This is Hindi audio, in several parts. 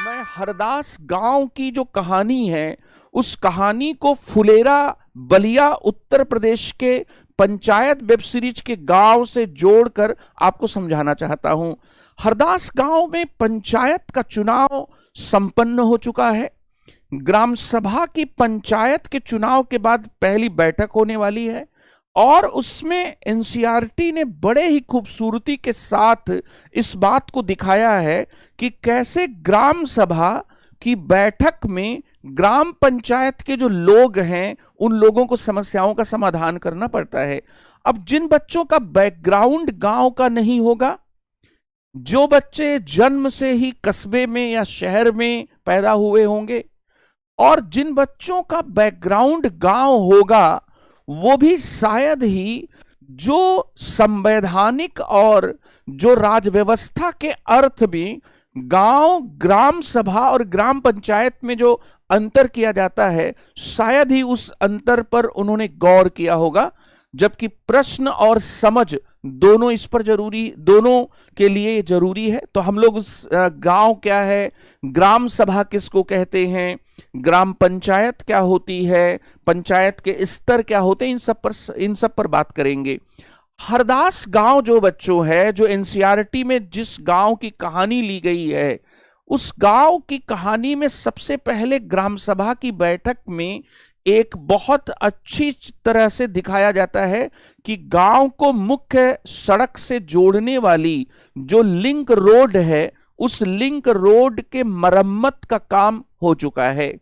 मैं हरदास गांव की जो कहानी है उस कहानी को फुलेरा बलिया उत्तर प्रदेश के पंचायत वेब सीरीज के गांव से जोड़कर आपको समझाना चाहता हूं। हरदास गांव में पंचायत का चुनाव संपन्न हो चुका है। ग्राम सभा की पंचायत के चुनाव के बाद पहली बैठक होने वाली है और उसमें एनसीईआरटी ने बड़े ही खूबसूरती के साथ इस बात को दिखाया है कि कैसे ग्राम सभा की बैठक में ग्राम पंचायत के जो लोग हैं उन लोगों को समस्याओं का समाधान करना पड़ता है। अब जिन बच्चों का बैकग्राउंड गांव का नहीं होगा, जो बच्चे जन्म से ही कस्बे में या शहर में पैदा हुए होंगे और जिन बच्चों का बैकग्राउंड गांव होगा, वो भी शायद ही जो संवैधानिक और जो राज व्यवस्था के अर्थ में गांव, ग्राम सभा और ग्राम पंचायत में जो अंतर किया जाता है, शायद ही उस अंतर पर उन्होंने गौर किया होगा। जबकि प्रश्न और समझ दोनों इस पर जरूरी, दोनों के लिए जरूरी है। तो हम लोग उस गांव क्या है, ग्राम सभा किसको कहते हैं, ग्राम पंचायत क्या होती है, पंचायत के स्तर क्या होते हैं, इन सब पर बात करेंगे। हरदास गांव जो बच्चों है, जो एनसीईआरटी में जिस गांव की कहानी ली गई है, उस गांव की कहानी में सबसे पहले ग्राम सभा की बैठक में एक बहुत अच्छी तरह से दिखाया जाता है कि गांव को मुख्य सड़क से जोड़ने वाली जो लिंक रोड है, उस लिंक रोड के मरम्मत का काम हो चुका है।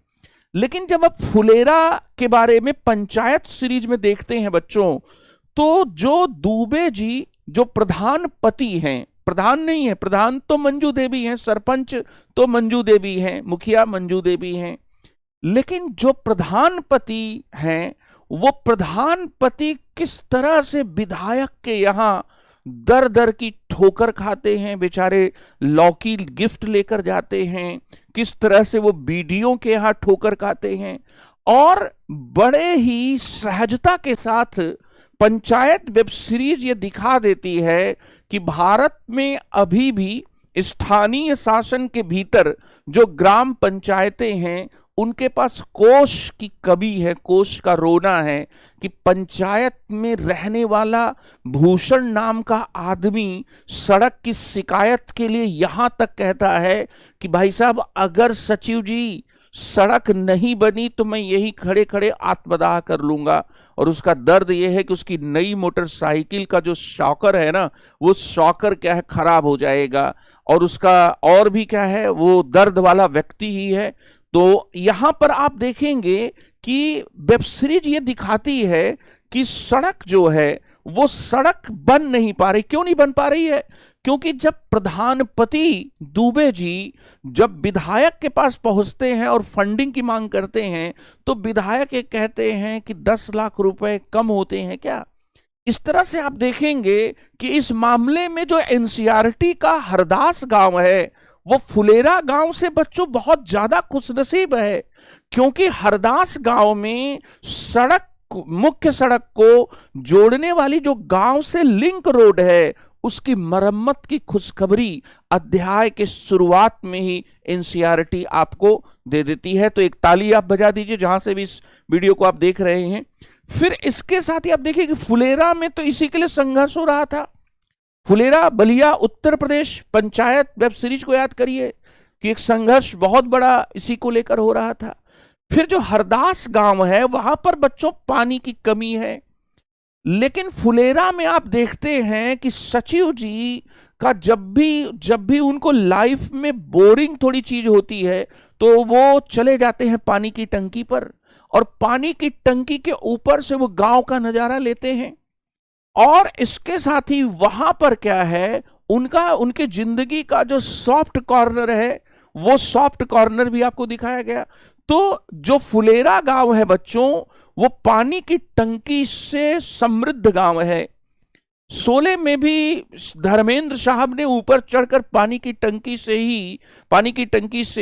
लेकिन जब आप फुलेरा के बारे में पंचायत सीरीज में देखते हैं बच्चों, तो जो दुबे जी जो प्रधानपति हैं, प्रधान नहीं है, प्रधान तो मंजू देवी हैं, सरपंच तो मंजू देवी हैं, मुखिया मंजू देवी हैं, लेकिन जो प्रधानपति हैं वो प्रधानपति किस तरह से विधायक के यहां दर दर की ठोकर खाते हैं, बेचारे लौकी गिफ्ट लेकर जाते हैं, किस तरह से वो बीडीओ के यहां ठोकर खाते हैं। और बड़े ही सहजता के साथ पंचायत वेब सीरीज ये दिखा देती है कि भारत में अभी भी स्थानीय शासन के भीतर जो ग्राम पंचायतें हैं उनके पास कोष की कमी है, कोष का रोना है कि पंचायत में रहने वाला भूषण नाम का आदमी सड़क की शिकायत के लिए यहां तक कहता है कि भाई साहब, अगर सचिव जी सड़क नहीं बनी तो मैं यही खड़े खड़े आत्मदाह कर लूंगा। और उसका दर्द यह है कि उसकी नई मोटरसाइकिल का जो शॉकर है ना, वो शॉकर क्या है, खराब हो जाएगा, और उसका और भी क्या है, वो दर्द वाला व्यक्ति ही है। तो यहां पर आप देखेंगे कि वेब सीरीज ये दिखाती है कि सड़क जो है वो सड़क बन नहीं पा रही। क्यों नहीं बन पा रही है? क्योंकि जब प्रधानपति दुबे जी जब विधायक के पास पहुंचते हैं और फंडिंग की मांग करते हैं, तो विधायक ये कहते हैं कि 10 लाख रुपए कम होते हैं क्या। इस तरह से आप देखेंगे कि इस मामले में जो एनसीईआरटी का हरदास गांव है वो फुलेरा गांव से बच्चों बहुत ज्यादा खुशनसीब है, क्योंकि हरदास गांव में सड़क, मुख्य सड़क को जोड़ने वाली जो गांव से लिंक रोड है, उसकी मरम्मत की खुशखबरी अध्याय के शुरुआत में ही एनसीईआरटी आपको दे देती है। तो एक ताली आप बजा दीजिए जहां से भी इस वीडियो को आप देख रहे हैं। फिर इसके साथ ही आप देखिए कि फुलेरा में तो इसी के लिए संघर्ष हो रहा था। फुलेरा बलिया उत्तर प्रदेश पंचायत वेब सीरीज को याद करिए कि एक संघर्ष बहुत बड़ा इसी को लेकर हो रहा था। फिर जो हरदास गांव है वहां पर बच्चों पानी की कमी है, लेकिन फुलेरा में आप देखते हैं कि सचिव जी का जब भी उनको लाइफ में बोरिंग थोड़ी चीज होती है तो वो चले जाते हैं पानी की टंकी पर, और पानी की टंकी के ऊपर से वो गांव का नजारा लेते हैं। और इसके साथ ही वहां पर क्या है, उनके जिंदगी का जो सॉफ्ट कॉर्नर है वो सॉफ्ट कॉर्नर भी आपको दिखाया गया। तो जो फुलेरा गांव है बच्चों, वो पानी की टंकी से समृद्ध गांव है। शोले में भी धर्मेंद्र साहब ने ऊपर चढ़कर पानी की टंकी से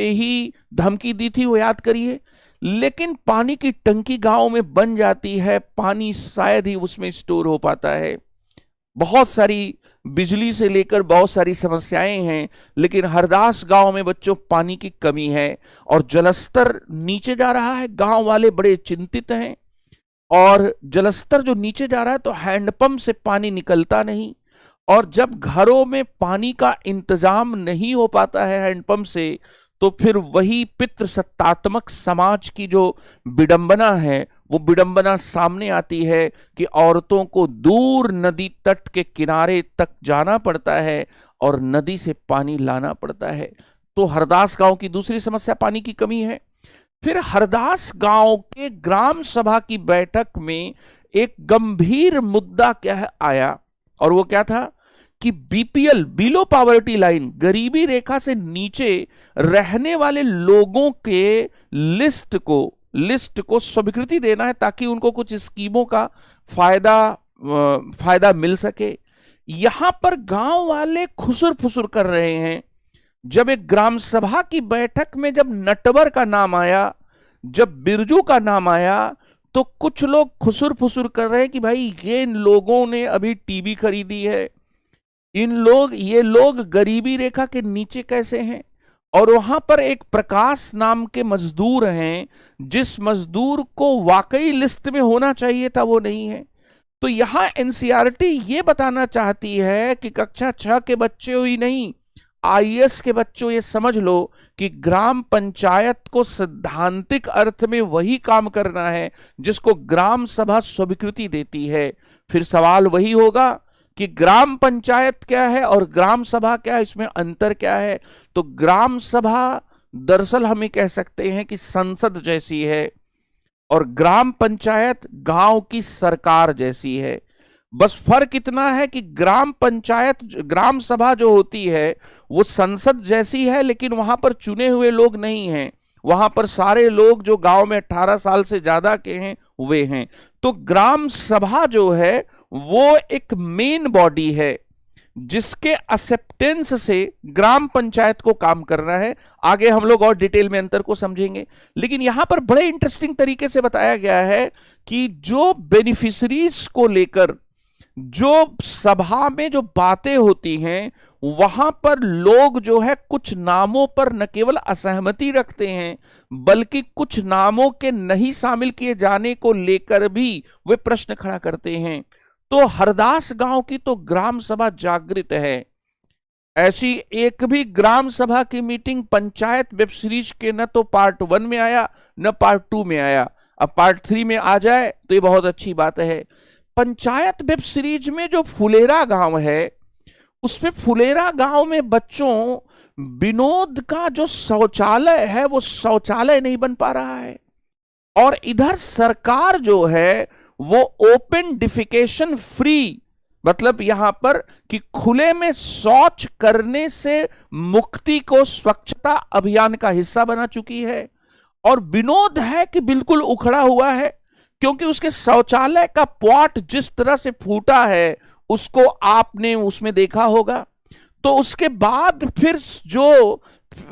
ही धमकी दी थी, वो याद करिए। लेकिन पानी की टंकी गांव में बन जाती है, पानी शायद ही उसमें स्टोर हो पाता है। बहुत सारी बिजली से लेकर बहुत सारी समस्याएं हैं, लेकिन हरदास गांव में बच्चों पानी की कमी है और जलस्तर नीचे जा रहा है। गांव वाले बड़े चिंतित हैं और जलस्तर जो नीचे जा रहा है तो हैंडपंप से पानी निकलता नहीं, और जब घरों में पानी का इंतजाम नहीं हो पाता है हैंडपंप से, तो फिर वही पितृसत्तात्मक समाज की जो विडंबना है वो विडंबना सामने आती है कि औरतों को दूर नदी तट के किनारे तक जाना पड़ता है और नदी से पानी लाना पड़ता है। तो हरदास गांव की दूसरी समस्या पानी की कमी है। फिर हरदास गांव के ग्राम सभा की बैठक में एक गंभीर मुद्दा क्या आया, और वो क्या था कि बीपीएल, बिलो पॉवर्टी लाइन, गरीबी रेखा से नीचे रहने वाले लोगों के लिस्ट को स्वीकृति देना है ताकि उनको कुछ स्कीमों का फायदा मिल सके। यहां पर गांव वाले खुसुर फुसुर कर रहे हैं। जब एक ग्राम सभा की बैठक में जब नटवर का नाम आया, जब बिरजू का नाम आया, तो कुछ लोग खुसुर फुसुर कर रहे हैं कि भाई ये इन लोगों ने अभी टीवी खरीदी है, ये लोग गरीबी रेखा के नीचे कैसे हैं। और वहां पर एक प्रकाश नाम के मजदूर हैं, जिस मजदूर को वाकई लिस्ट में होना चाहिए था वो नहीं है। तो यहां एनसीईआरटी ये बताना चाहती है कि कक्षा 6 के बच्चे ही नहीं, आईएएस के बच्चों ये समझ लो कि ग्राम पंचायत को सैद्धांतिक अर्थ में वही काम करना है जिसको ग्राम सभा स्वीकृति देती है। फिर सवाल वही होगा कि ग्राम पंचायत क्या है और ग्राम सभा क्या है, इसमें अंतर क्या है। तो ग्राम सभा दरअसल हम ये कह सकते हैं कि संसद जैसी है और ग्राम पंचायत गांव की सरकार जैसी है। बस फर्क इतना है कि ग्राम सभा जो होती है वो संसद जैसी है, लेकिन वहां पर चुने हुए लोग नहीं हैं, वहां पर सारे लोग जो गांव में 18 साल से ज्यादा के हैं वे हैं। तो ग्राम सभा जो है वो एक मेन बॉडी है जिसके एक्सेप्टेंस से ग्राम पंचायत को काम करना है। आगे हम लोग और डिटेल में अंतर को समझेंगे, लेकिन यहां पर बड़े इंटरेस्टिंग तरीके से बताया गया है कि जो बेनिफिशरीज को लेकर जो सभा में जो बातें होती हैं, वहां पर लोग जो है कुछ नामों पर न केवल असहमति रखते हैं बल्कि कुछ नामों के नहीं शामिल किए जाने को लेकर भी वे प्रश्न खड़ा करते हैं। तो हरदास गांव की तो ग्राम सभा जागृत है। ऐसी एक भी ग्राम सभा की मीटिंग पंचायत वेब सीरीज के न तो पार्ट 1 में आया न पार्ट 2 में आया। अब पार्ट 3 में आ जाए तो ये बहुत अच्छी बात है। पंचायत वेब सीरीज में जो फुलेरा गांव है, उसमें फुलेरा गांव में बच्चों विनोद का जो शौचालय है वो शौचालय नहीं बन पा रहा है, और इधर सरकार जो है वो ओपन डिफिकेशन फ्री, मतलब यहां पर कि खुले में शौच करने से मुक्ति को स्वच्छता अभियान का हिस्सा बना चुकी है। और विनोद है कि बिल्कुल उखड़ा हुआ है, क्योंकि उसके शौचालय का पॉट जिस तरह से फूटा है उसको आपने उसमें देखा होगा। तो उसके बाद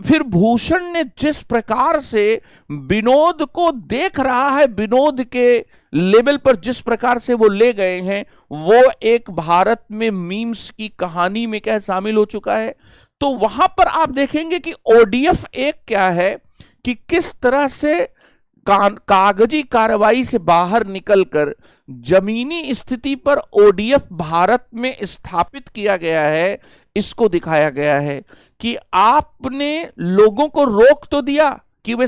फिर भूषण ने जिस प्रकार से विनोद को देख रहा है, विनोद के लेवल पर जिस प्रकार से वो ले गए हैं, वो एक भारत में मीम्स की कहानी में क्या शामिल हो चुका है। तो वहां पर आप देखेंगे कि ओडीएफ एक क्या है कि किस तरह से कागजी कार्रवाई से बाहर निकलकर जमीनी स्थिति पर ओडीएफ भारत में स्थापित किया गया है। इसको दिखाया गया है कि आपने लोगों को रोक तो दिया कि वे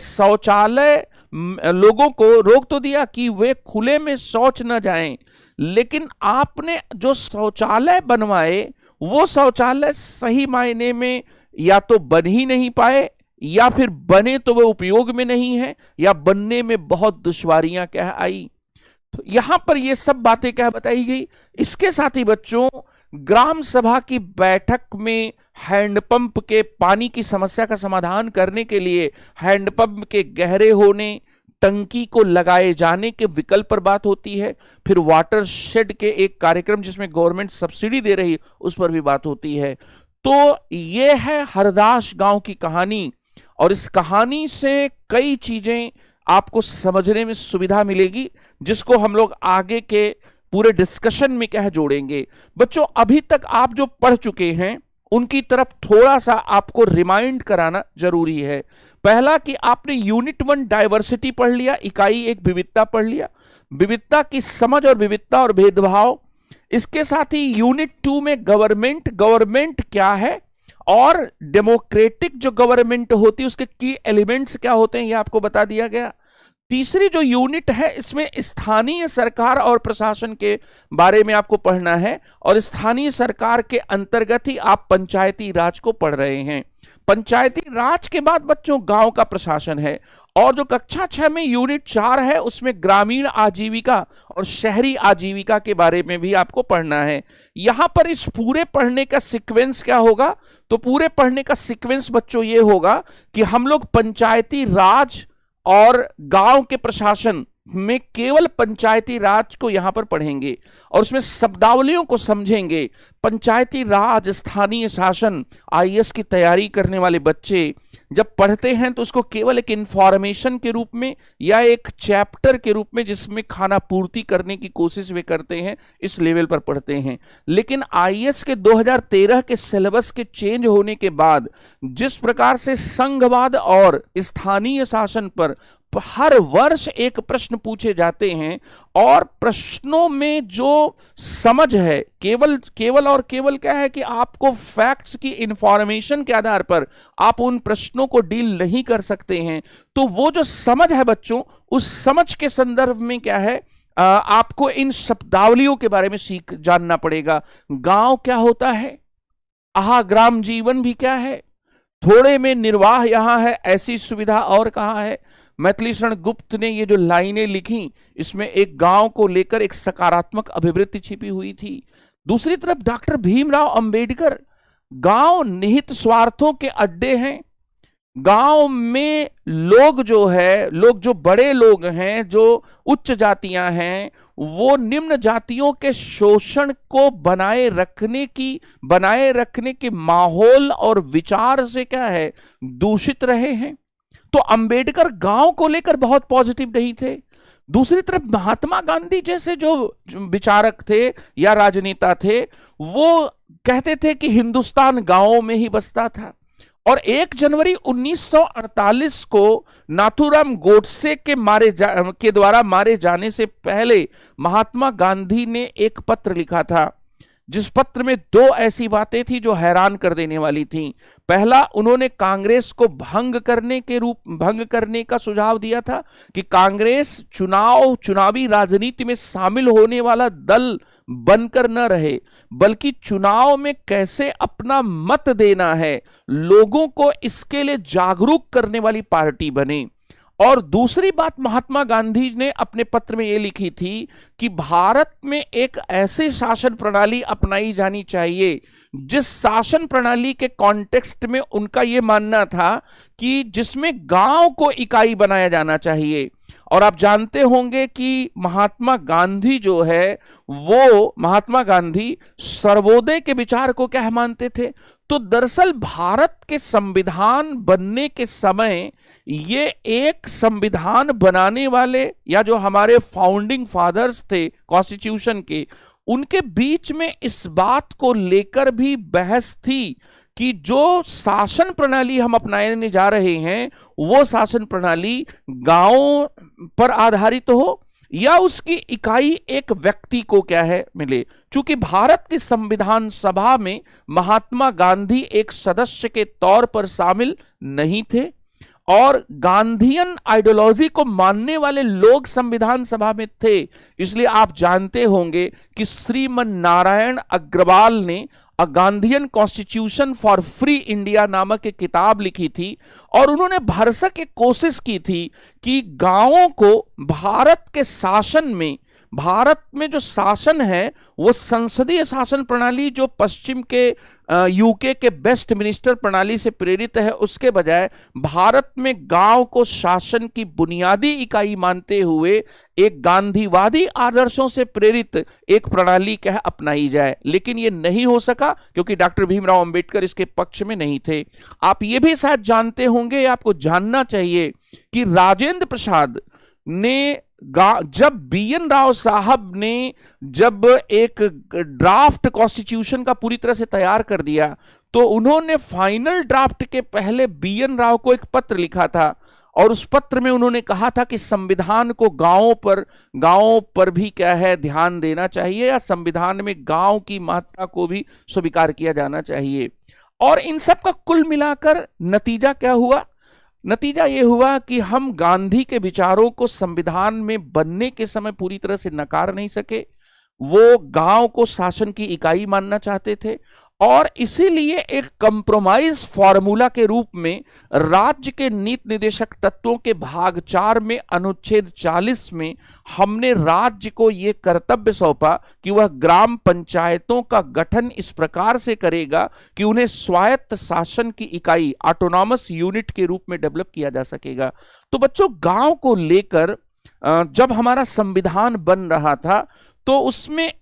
लोगों को रोक तो दिया कि वे खुले में शौच न जाएं, लेकिन आपने जो शौचालय बनवाए वो शौचालय सही मायने में या तो बन ही नहीं पाए, या फिर बने तो वे उपयोग में नहीं है, या बनने में बहुत दुश्वारियां क्या आई। तो यहां पर ये सब बातें क्या बताई गई। इसके साथ ही बच्चों ग्राम सभा की बैठक में हैंडपंप के पानी की समस्या का समाधान करने के लिए हैंडपंप के गहरे होने, टंकी को लगाए जाने के विकल्प पर बात होती है। फिर वाटर शेड के एक कार्यक्रम जिसमें गवर्नमेंट सब्सिडी दे रही है उस पर भी बात होती है। तो ये है हरदास गांव की कहानी, और इस कहानी से कई चीजें आपको समझने में सुविधा मिलेगी जिसको हम लोग आगे के पूरे डिस्कशन में क्या है जोड़ेंगे। बच्चों अभी तक आप जो पढ़ चुके हैं उनकी तरफ थोड़ा सा आपको रिमाइंड कराना जरूरी है। पहला कि आपने यूनिट 1 डाइवर्सिटी पढ़ लिया, इकाई 1 विविधता पढ़ लिया, विविधता की समझ और विविधता और भेदभाव। इसके साथ ही यूनिट 2 में गवर्नमेंट क्या है और डेमोक्रेटिक जो गवर्नमेंट होती है उसके की एलिमेंट्स क्या होते हैं ये आपको बता दिया गया। तीसरी जो यूनिट है इसमें स्थानीय सरकार और प्रशासन के बारे में आपको पढ़ना है, और स्थानीय सरकार के अंतर्गत ही आप पंचायती राज को पढ़ रहे हैं। पंचायती राज के बाद बच्चों गांव का प्रशासन है, और जो कक्षा 6 में यूनिट 4 है उसमें ग्रामीण आजीविका और शहरी आजीविका के बारे में भी आपको पढ़ना है। यहां पर इस पूरे पढ़ने का सीक्वेंस क्या होगा, तो पूरे पढ़ने का सीक्वेंस बच्चों ये होगा कि हम लोग पंचायती राज और गांव के प्रशासन में केवल पंचायती राज को यहां पर पढ़ेंगे और उसमें शब्दावलियों को समझेंगे। पंचायती राज, स्थानीय शासन, आईएएस की तैयारी करने वाले बच्चे जब पढ़ते हैं तो उसको केवल एक इंफॉर्मेशन के रूप में या एक चैप्टर के रूप में जिसमें खाना पूर्ति करने की कोशिश वे करते हैं, इस लेवल पर पढ़ते हैं। लेकिन आईएएस के 2013 के सिलेबस के चेंज होने के बाद जिस प्रकार से संघवाद और स्थानीय शासन पर हर वर्ष एक प्रश्न पूछे जाते हैं, और प्रश्नों में जो समझ है केवल और केवल क्या है कि आपको फैक्ट्स की इंफॉर्मेशन के आधार पर आप उन प्रश्नों को डील नहीं कर सकते हैं। तो वो जो समझ है बच्चों, उस समझ के संदर्भ में क्या है आपको इन शब्दावलियों के बारे में जानना पड़ेगा। गांव क्या होता है, आहा ग्राम जीवन भी क्या है, थोड़े में निर्वाह यहां है, ऐसी सुविधा और कहां है। मैथिली शरण गुप्त ने ये जो लाइनें लिखी इसमें एक गांव को लेकर एक सकारात्मक अभिवृत्ति छिपी हुई थी। दूसरी तरफ डॉक्टर भीमराव अंबेडकर, गांव निहित स्वार्थों के अड्डे हैं। गांव में लोग जो बड़े लोग हैं, जो उच्च जातियां हैं, वो निम्न जातियों के शोषण को बनाए रखने के माहौल और विचार से क्या है दूषित रहे हैं। तो अंबेडकर गांव को लेकर बहुत पॉजिटिव नहीं थे। दूसरी तरफ महात्मा गांधी जैसे जो विचारक थे या राजनेता थे, वो कहते थे कि हिंदुस्तान गांवों में ही बसता था। और 1 जनवरी 1948 को नाथूराम गोडसे के द्वारा मारे जाने से पहले महात्मा गांधी ने एक पत्र लिखा था, जिस पत्र में 2 ऐसी बातें थी जो हैरान कर देने वाली थी। पहला, उन्होंने कांग्रेस को भंग करने का सुझाव दिया था कि कांग्रेस चुनावी राजनीति में शामिल होने वाला दल बनकर न रहे, बल्कि चुनाव में कैसे अपना मत देना है, लोगों को इसके लिए जागरूक करने वाली पार्टी बने। और दूसरी बात महात्मा गांधी ने अपने पत्र में यह लिखी थी कि भारत में एक ऐसी शासन प्रणाली अपनाई जानी चाहिए जिस शासन प्रणाली के कॉन्टेक्स्ट में उनका यह मानना था कि जिसमें गांव को इकाई बनाया जाना चाहिए। और आप जानते होंगे कि महात्मा गांधी सर्वोदय के विचार को क्या मानते थे। तो दरअसल भारत के संविधान बनने के समय ये एक संविधान बनाने वाले या जो हमारे फाउंडिंग फादर्स थे कॉन्स्टिट्यूशन के, उनके बीच में इस बात को लेकर भी बहस थी कि जो शासन प्रणाली हम अपनाने जा रहे हैं वो शासन प्रणाली गांवों पर आधारित हो या उसकी इकाई एक व्यक्ति को क्या है मिले। चूंकि भारत की संविधान सभा में महात्मा गांधी एक सदस्य के तौर पर शामिल नहीं थे और गांधीयन आइडियोलॉजी को मानने वाले लोग संविधान सभा में थे, इसलिए आप जानते होंगे कि श्रीमन नारायण अग्रवाल ने a Gandhian constitution for free India नामक एक किताब लिखी थी और उन्होंने भरसक एक कोशिश की थी कि गांवों को भारत में जो शासन है वो संसदीय शासन प्रणाली जो पश्चिम के यूके के वेस्ट मिनिस्टर प्रणाली से प्रेरित है, उसके बजाय भारत में गांव को शासन की बुनियादी इकाई मानते हुए एक गांधीवादी आदर्शों से प्रेरित एक प्रणाली क्या अपनाई जाए। लेकिन ये नहीं हो सका क्योंकि डॉक्टर भीमराव अंबेडकर इसके पक्ष में नहीं थे। आप ये भी शायद जानते होंगे, आपको जानना चाहिए कि राजेंद्र प्रसाद ने जब BN राव साहब ने जब एक ड्राफ्ट कॉन्स्टिट्यूशन का पूरी तरह से तैयार कर दिया, तो उन्होंने फाइनल ड्राफ्ट के पहले BN राव को एक पत्र लिखा था, और उस पत्र में उन्होंने कहा था कि संविधान को गांवों पर भी क्या है ध्यान देना चाहिए, या संविधान में गांव की महत्ता को भी स्वीकार किया जाना चाहिए। और इन सब का कुल मिलाकर नतीजा क्या हुआ? नतीजा यह हुआ कि हम गांधी के विचारों को संविधान में बनने के समय पूरी तरह से नकार नहीं सके। वो गांव को शासन की इकाई मानना चाहते थे, और इसीलिए एक कंप्रोमाइज फॉर्मूला के रूप में राज्य के नीति निर्देशक तत्वों के भाग 4 में अनुच्छेद 40 में हमने राज्य को यह कर्तव्य सौंपा कि वह ग्राम पंचायतों का गठन इस प्रकार से करेगा कि उन्हें स्वायत्त शासन की इकाई, ऑटोनॉमस यूनिट के रूप में डेवलप किया जा सकेगा। तो बच्चों, गांव को लेकर जब हमारा संविधान बन रहा था तो उसमें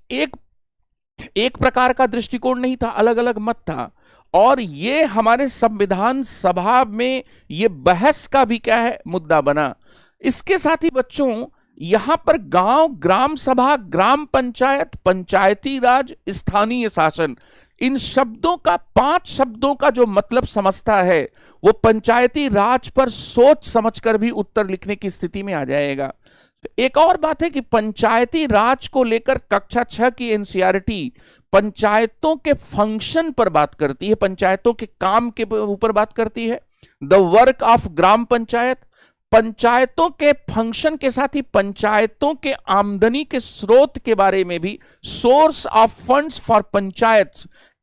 एक प्रकार का दृष्टिकोण नहीं था, अलग अलग मत था, और ये हमारे संविधान सभा में ये बहस का भी क्या है मुद्दा बना। इसके साथ ही बच्चों, यहां पर गांव, ग्राम सभा, ग्राम पंचायत, पंचायती राज, स्थानीय शासन, इन शब्दों का 5 शब्दों का जो मतलब समझता है वो पंचायती राज पर सोच समझकर भी उत्तर लिखने की स्थिति में आ जाएगा। एक और बात है कि पंचायती राज को लेकर कक्षा 6 की एनसीईआरटी पंचायतों के फंक्शन पर बात करती है, पंचायतों के काम के ऊपर बात करती है, the work of gram panchayat. पंचायतों के फंक्शन के साथ ही पंचायतों के आमदनी के स्रोत के बारे में भी, source of funds for panchayat,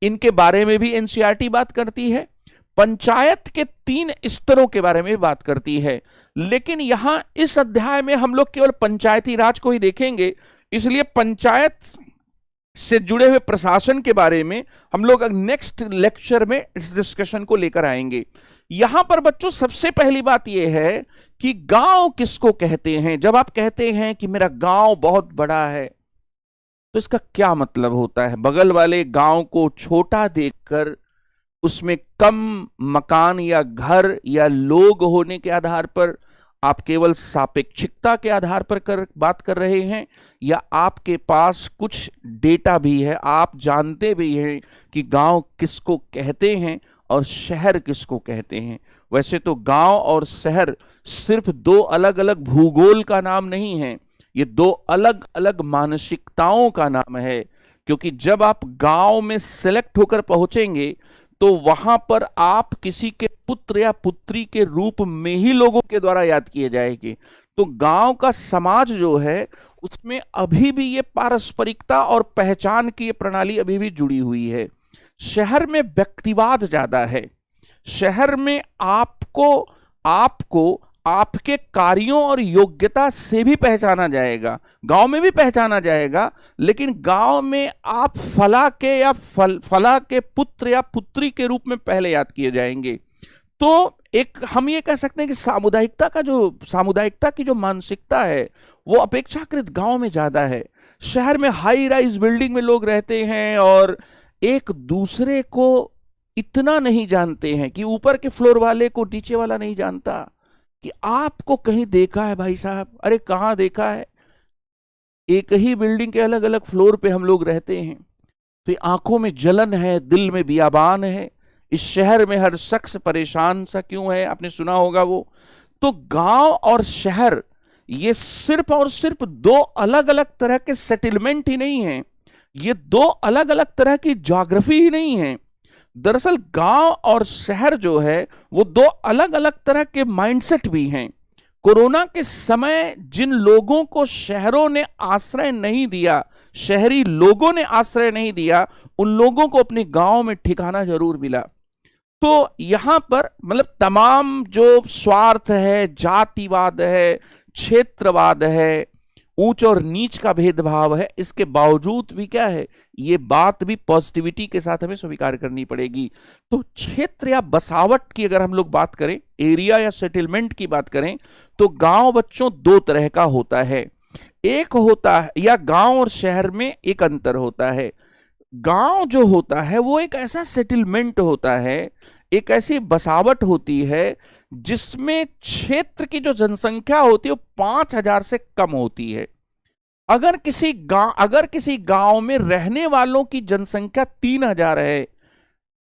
इनके बारे में भी एनसीईआरटी बात करती है। पंचायत के 3 स्तरों के बारे में बात करती है। लेकिन यहां इस अध्याय में हम लोग केवल पंचायती राज को ही देखेंगे, इसलिए पंचायत से जुड़े हुए प्रशासन के बारे में हम लोग नेक्स्ट लेक्चर में इस डिस्कशन को लेकर आएंगे। यहां पर बच्चों सबसे पहली बात यह है कि गांव किसको कहते हैं। जब आप कहते हैं कि मेरा गांव बहुत बड़ा है, तो इसका क्या मतलब होता है? बगल वाले गांव को छोटा देखकर उसमें कम मकान या घर या लोग होने के आधार पर आप केवल सापेक्षिकता के आधार पर बात कर रहे हैं, या आपके पास कुछ डेटा भी है, आप जानते भी हैं कि गांव किसको कहते हैं और शहर किसको कहते हैं? वैसे तो गांव और शहर सिर्फ 2 अलग अलग भूगोल का नाम नहीं है, ये 2 अलग अलग मानसिकताओं का नाम है। क्योंकि जब आप गांव में सिलेक्ट होकर पहुंचेंगे तो वहां पर आप किसी के पुत्र या पुत्री के रूप में ही लोगों के द्वारा याद किए जाएंगे। तो गांव का समाज जो है उसमें अभी भी ये पारस्परिकता और पहचान की ये प्रणाली अभी भी जुड़ी हुई है। शहर में व्यक्तिवाद ज्यादा है। शहर में आपको आपके कार्यों और योग्यता से भी पहचाना जाएगा, गांव में भी पहचाना जाएगा, लेकिन गांव में आप फला के पुत्र या पुत्री के रूप में पहले याद किए जाएंगे। तो एक हम ये कह सकते हैं कि सामुदायिकता की जो मानसिकता है वो अपेक्षाकृत गांव में ज्यादा है। शहर में हाई राइज बिल्डिंग में लोग रहते हैं और एक दूसरे को इतना नहीं जानते हैं कि ऊपर के फ्लोर वाले को नीचे वाला नहीं जानता कि आपको कहीं देखा है भाई साहब, अरे कहाँ देखा है। एक ही बिल्डिंग के अलग अलग फ्लोर पे हम लोग रहते हैं, तो आंखों में जलन है, दिल में बियाबान है। इस शहर में हर शख्स परेशान सा क्यों है, आपने सुना होगा वो। तो गांव और शहर ये सिर्फ और सिर्फ 2 अलग अलग तरह के सेटलमेंट ही नहीं है, ये 2 अलग अलग तरह की ज्योग्राफी ही नहीं है। दरअसल गांव और शहर जो है वो 2 अलग अलग तरह के माइंडसेट भी हैं। कोरोना के समय जिन लोगों को शहरों ने आश्रय नहीं दिया, शहरी लोगों ने आश्रय नहीं दिया, उन लोगों को अपने गांव में ठिकाना जरूर मिला। तो यहां पर मतलब तमाम जो स्वार्थ है, जातिवाद है, क्षेत्रवाद है, ऊंच और नीच का भेदभाव है, इसके बावजूद भी क्या है, ये बात भी पॉजिटिविटी के साथ हमें स्वीकार करनी पड़ेगी। तो क्षेत्र या बसावट की अगर हम लोग बात करें, एरिया या सेटलमेंट की बात करें, तो गांव बच्चों 2 तरह का होता है। एक होता है, या गांव और शहर में एक अंतर होता है। गांव जो होता है वो एक ऐसा सेटलमेंट होता है, एक ऐसी बसावट होती है जिसमें क्षेत्र की जो जनसंख्या होती है वो 5,000 से कम होती है। अगर किसी गांव में रहने वालों की जनसंख्या 3,000 है,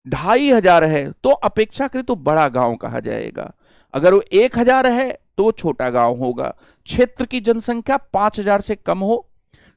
2,500 है, तो अपेक्षाकृत तो बड़ा गांव कहा जाएगा। अगर वो 1,000 है तो वो छोटा गांव होगा। क्षेत्र की जनसंख्या 5,000 से कम हो,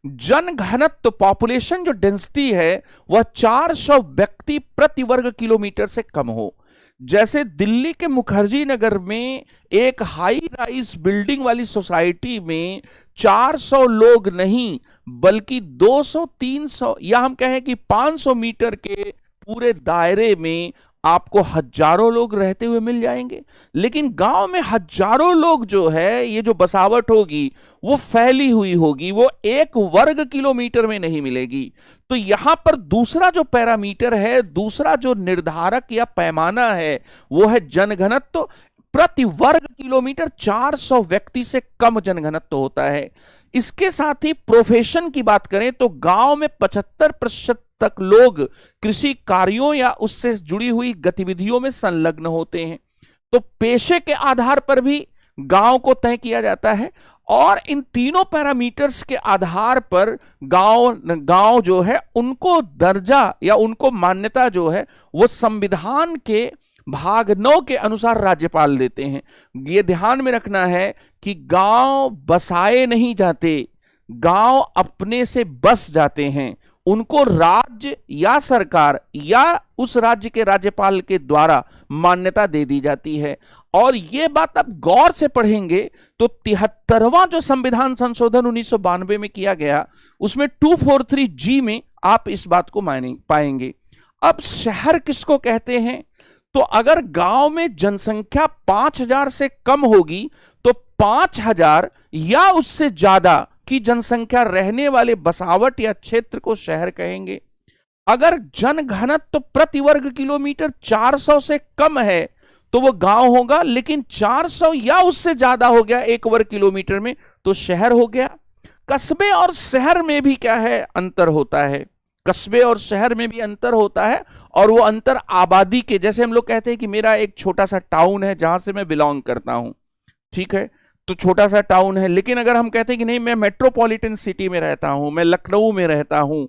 जन घनत्व पॉपुलेशन जो डेंसिटी है वह 400 व्यक्ति प्रति वर्ग किलोमीटर से कम हो। जैसे दिल्ली के मुखर्जी नगर में एक हाई राइज बिल्डिंग वाली सोसाइटी में 400 लोग नहीं बल्कि 200-300 या हम कहें कि 500 मीटर के पूरे दायरे में आपको हजारों लोग रहते हुए मिल जाएंगे। लेकिन गांव में हजारों लोग जो है, ये जो बसावट होगी वो फैली हुई होगी, वो 1 वर्ग किलोमीटर में नहीं मिलेगी। तो यहां पर दूसरा जो पैरामीटर है, दूसरा जो निर्धारक या पैमाना है, वो है जनघनत्व। तो प्रति वर्ग किलोमीटर 400 व्यक्ति से कम जनघनत्व होता है। इसके साथ ही प्रोफेशन की बात करें तो गांव में 75% तक लोग कृषि कार्यों या उससे जुड़ी हुई गतिविधियों में संलग्न होते हैं। तो पेशे के आधार पर भी गांव को तय किया जाता है और इन तीनों पैरामीटर्स के आधार पर गांव जो है उनको दर्जा या उनको मान्यता जो है वो संविधान के भाग 9 के अनुसार राज्यपाल देते हैं। ये ध्यान में रखना है कि गांव बसाए नहीं जाते, गांव अपने से बस जाते हैं। उनको राज्य या सरकार या उस राज्य के राज्यपाल के द्वारा मान्यता दे दी जाती है। और यह बात आप गौर से पढ़ेंगे तो 73वां जो संविधान संशोधन 1992 में किया गया, उसमें 243G में आप इस बात को पाएंगे। अब शहर किसको कहते हैं? तो अगर गांव में जनसंख्या 5,000 से कम होगी तो 5,000 या उससे ज्यादा की जनसंख्या रहने वाले बसावट या क्षेत्र को शहर कहेंगे। अगर जन घनत्व प्रति वर्ग किलोमीटर 400 से कम है तो वो गांव होगा, लेकिन 400 या उससे ज्यादा हो गया 1 वर्ग किलोमीटर में तो शहर हो गया। कस्बे और शहर में भी क्या है, अंतर होता है। कस्बे और शहर में भी अंतर होता है और वो अंतर आबादी के, जैसे हम लोग कहते हैं कि मेरा एक छोटा सा टाउन है जहां से मैं बिलोंग करता हूं, ठीक है, तो छोटा सा टाउन है। लेकिन अगर हम कहते हैं कि नहीं मैं मेट्रोपॉलिटन सिटी में रहता हूं, मैं लखनऊ में रहता हूं,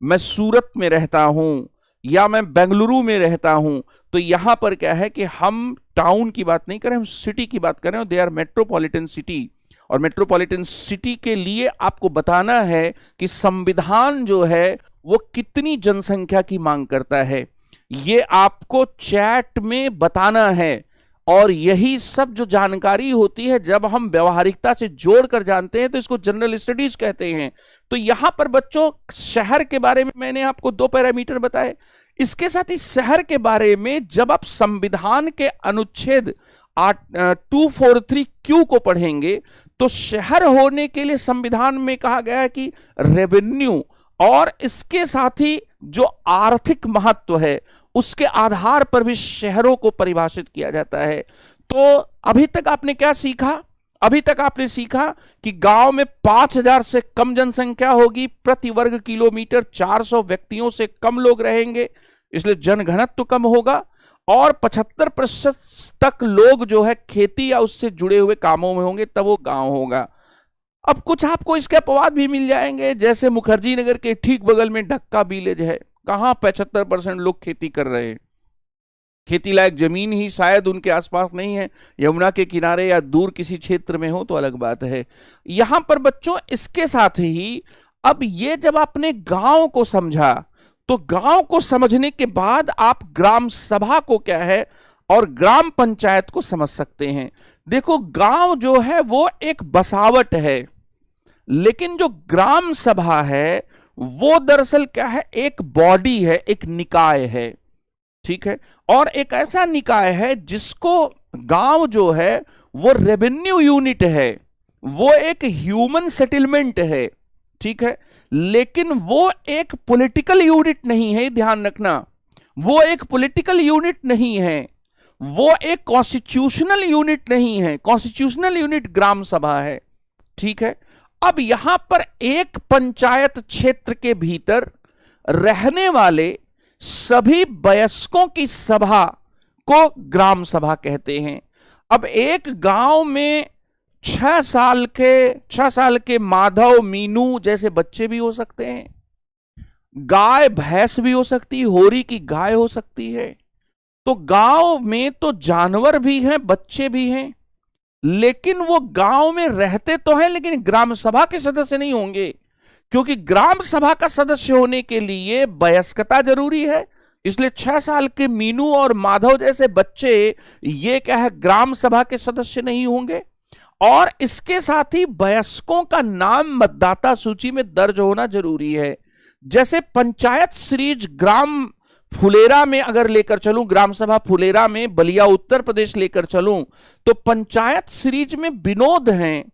मैं सूरत में रहता हूं या मैं बेंगलुरु में रहता हूं, तो यहां पर क्या है कि हम टाउन की बात नहीं करें, हम सिटी की बात करें। They are metropolitan city. और मेट्रोपॉलिटन सिटी के लिए आपको बताना है कि संविधान जो है वो कितनी जनसंख्या की मांग करता है, ये आपको चैट में बताना है। और यही सब जो जानकारी होती है जब हम व्यवहारिकता से जोड़कर जानते हैं तो इसको जनरल स्टडीज कहते हैं। तो यहां पर बच्चों शहर के बारे में मैंने आपको 2 पैरामीटर बताए। इसके साथ ही शहर के बारे में जब आप संविधान के अनुच्छेद 243Q को पढ़ेंगे तो शहर होने के लिए संविधान में कहा गया है कि रेवेन्यू और इसके साथ ही जो आर्थिक महत्व है उसके आधार पर भी शहरों को परिभाषित किया जाता है। तो अभी तक आपने क्या सीखा? अभी तक आपने सीखा कि गांव में 5,000 से कम जनसंख्या होगी, प्रति वर्ग किलोमीटर 400 व्यक्तियों से कम लोग रहेंगे, इसलिए जनघनत्व कम होगा और 75% तक लोग जो है खेती या उससे जुड़े हुए कामों में होंगे, तब वो गांव होगा। अब कुछ आपको इसके अपवाद भी मिल जाएंगे, जैसे मुखर्जी नगर के ठीक बगल में ढक्का विलेज है, कहां 75% लोग खेती कर रहे हैं, खेती लायक जमीन ही शायद उनके आसपास नहीं है, यमुना के किनारे या दूर किसी क्षेत्र में हो तो अलग बात है। यहां पर बच्चों इसके साथ ही अब ये जब आपने गांव को समझा तो गांव को समझने के बाद आप ग्राम सभा को क्या है और ग्राम पंचायत को समझ सकते हैं। देखो गांव जो है वो एक बसावट है, लेकिन जो ग्राम सभा है वो दरअसल क्या है, एक बॉडी है, एक निकाय है, ठीक है। और एक ऐसा निकाय है जिसको गांव जो है वो रेवेन्यू यूनिट है, वो एक ह्यूमन सेटलमेंट है, ठीक है, लेकिन वो एक पॉलिटिकल यूनिट नहीं है, ध्यान रखना, वो एक पॉलिटिकल यूनिट नहीं है, वो एक कॉन्स्टिट्यूशनल यूनिट नहीं है। कॉन्स्टिट्यूशनल यूनिट ग्राम सभा है, ठीक है। अब यहां पर एक पंचायत क्षेत्र के भीतर रहने वाले सभी वयस्कों की सभा को ग्राम सभा कहते हैं। अब एक गांव में 6 साल के माधव मीनू जैसे बच्चे भी हो सकते हैं, गाय भैंस भी हो सकती है, होरी की गाय हो सकती है। तो गांव में तो जानवर भी हैं, बच्चे भी हैं, लेकिन वो गांव में रहते तो हैं, लेकिन ग्राम सभा के सदस्य नहीं होंगे, क्योंकि ग्राम सभा का सदस्य होने के लिए वयस्कता जरूरी है। इसलिए 6 साल के मीनू और माधव जैसे बच्चे ये क्या है, ग्राम सभा के सदस्य नहीं होंगे। और इसके साथ ही वयस्कों का नाम मतदाता सूची में दर्ज होना जरूरी है। जैसे पंचायत सीरीज ग्राम फुलेरा में अगर लेकर चलूं, ग्राम सभा फुलेरा में बलिया उत्तर प्रदेश लेकर चलूं, तो पंचायत सीरीज में विनोद हैं,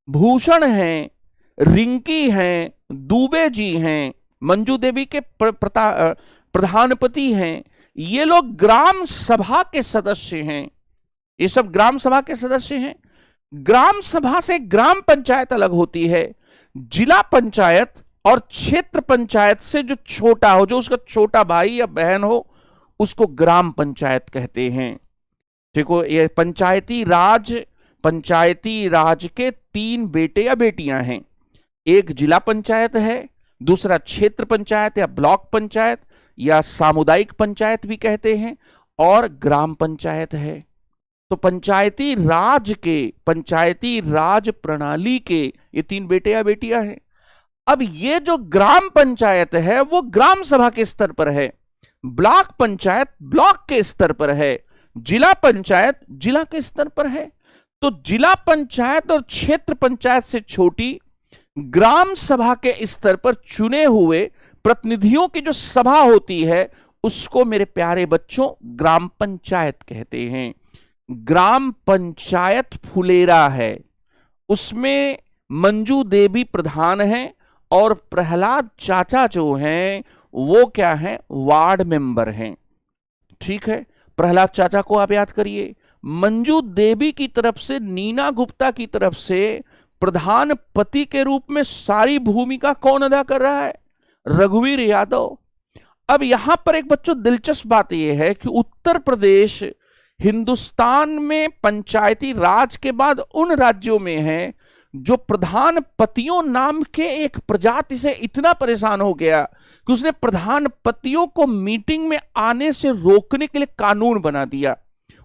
भूषण हैं, रिंकी हैं, दुबे जी हैं, मंजू देवी के प्रधानपति हैं। ये लोग ग्राम सभा के सदस्य हैं, ये सब ग्राम सभा के सदस्य हैं। ग्राम सभा से ग्राम पंचायत अलग होती है। जिला पंचायत और क्षेत्र पंचायत से जो छोटा हो, जो उसका छोटा भाई या बहन हो, उसको ग्राम पंचायत कहते हैं। देखो, ये पंचायती राज के 3 बेटे या बेटियां हैं। एक जिला पंचायत है, दूसरा क्षेत्र पंचायत या ब्लॉक पंचायत या सामुदायिक पंचायत भी कहते हैं, और ग्राम पंचायत है। तो पंचायती राज प्रणाली के ये 3 बेटे या बेटियां हैं। अब ये जो ग्राम पंचायत है वो ग्राम सभा के स्तर पर है, ब्लॉक पंचायत ब्लॉक के स्तर पर है, जिला पंचायत जिला के स्तर पर है। तो जिला पंचायत और क्षेत्र पंचायत से छोटी ग्राम सभा के स्तर पर चुने हुए प्रतिनिधियों की जो सभा होती है, उसको मेरे प्यारे बच्चों ग्राम पंचायत कहते हैं। ग्राम पंचायत फुलेरा है, उसमें मंजू देवी प्रधान हैं और प्रहलाद चाचा जो हैं वो क्या हैं, वार्ड मेंबर हैं। ठीक है, प्रहलाद चाचा को आप याद करिए। मंजू देवी की तरफ से, नीना गुप्ता की तरफ से प्रधान पति के रूप में सारी भूमिका कौन अदा कर रहा है, रघुवीर यादव। अब यहां पर एक बच्चों दिलचस्प बात यह है कि उत्तर प्रदेश हिंदुस्तान में पंचायती राज के बाद उन राज्यों में है जो प्रधान पतियों नाम के एक प्रजाति से इतना परेशान हो गया कि उसने प्रधान पतियों को मीटिंग में आने से रोकने के लिए कानून बना दिया।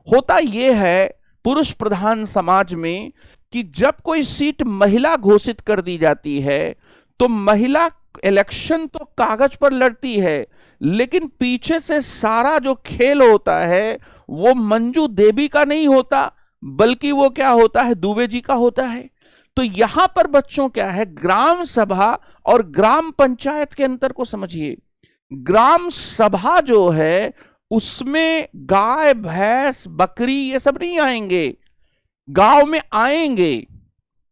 होता यह है पुरुष प्रधान समाज में कि जब कोई सीट महिला घोषित कर दी जाती है तो महिला इलेक्शन तो कागज पर लड़ती है, लेकिन पीछे से सारा जो खेल होता है वो मंजू देवी का नहीं होता, बल्कि वो क्या होता है, दुबे जी का होता है। तो यहां पर बच्चों क्या है, ग्राम सभा और ग्राम पंचायत के अंतर को समझिए। ग्राम सभा जो है उसमें गाय भैंस बकरी ये सब नहीं आएंगे, गांव में आएंगे,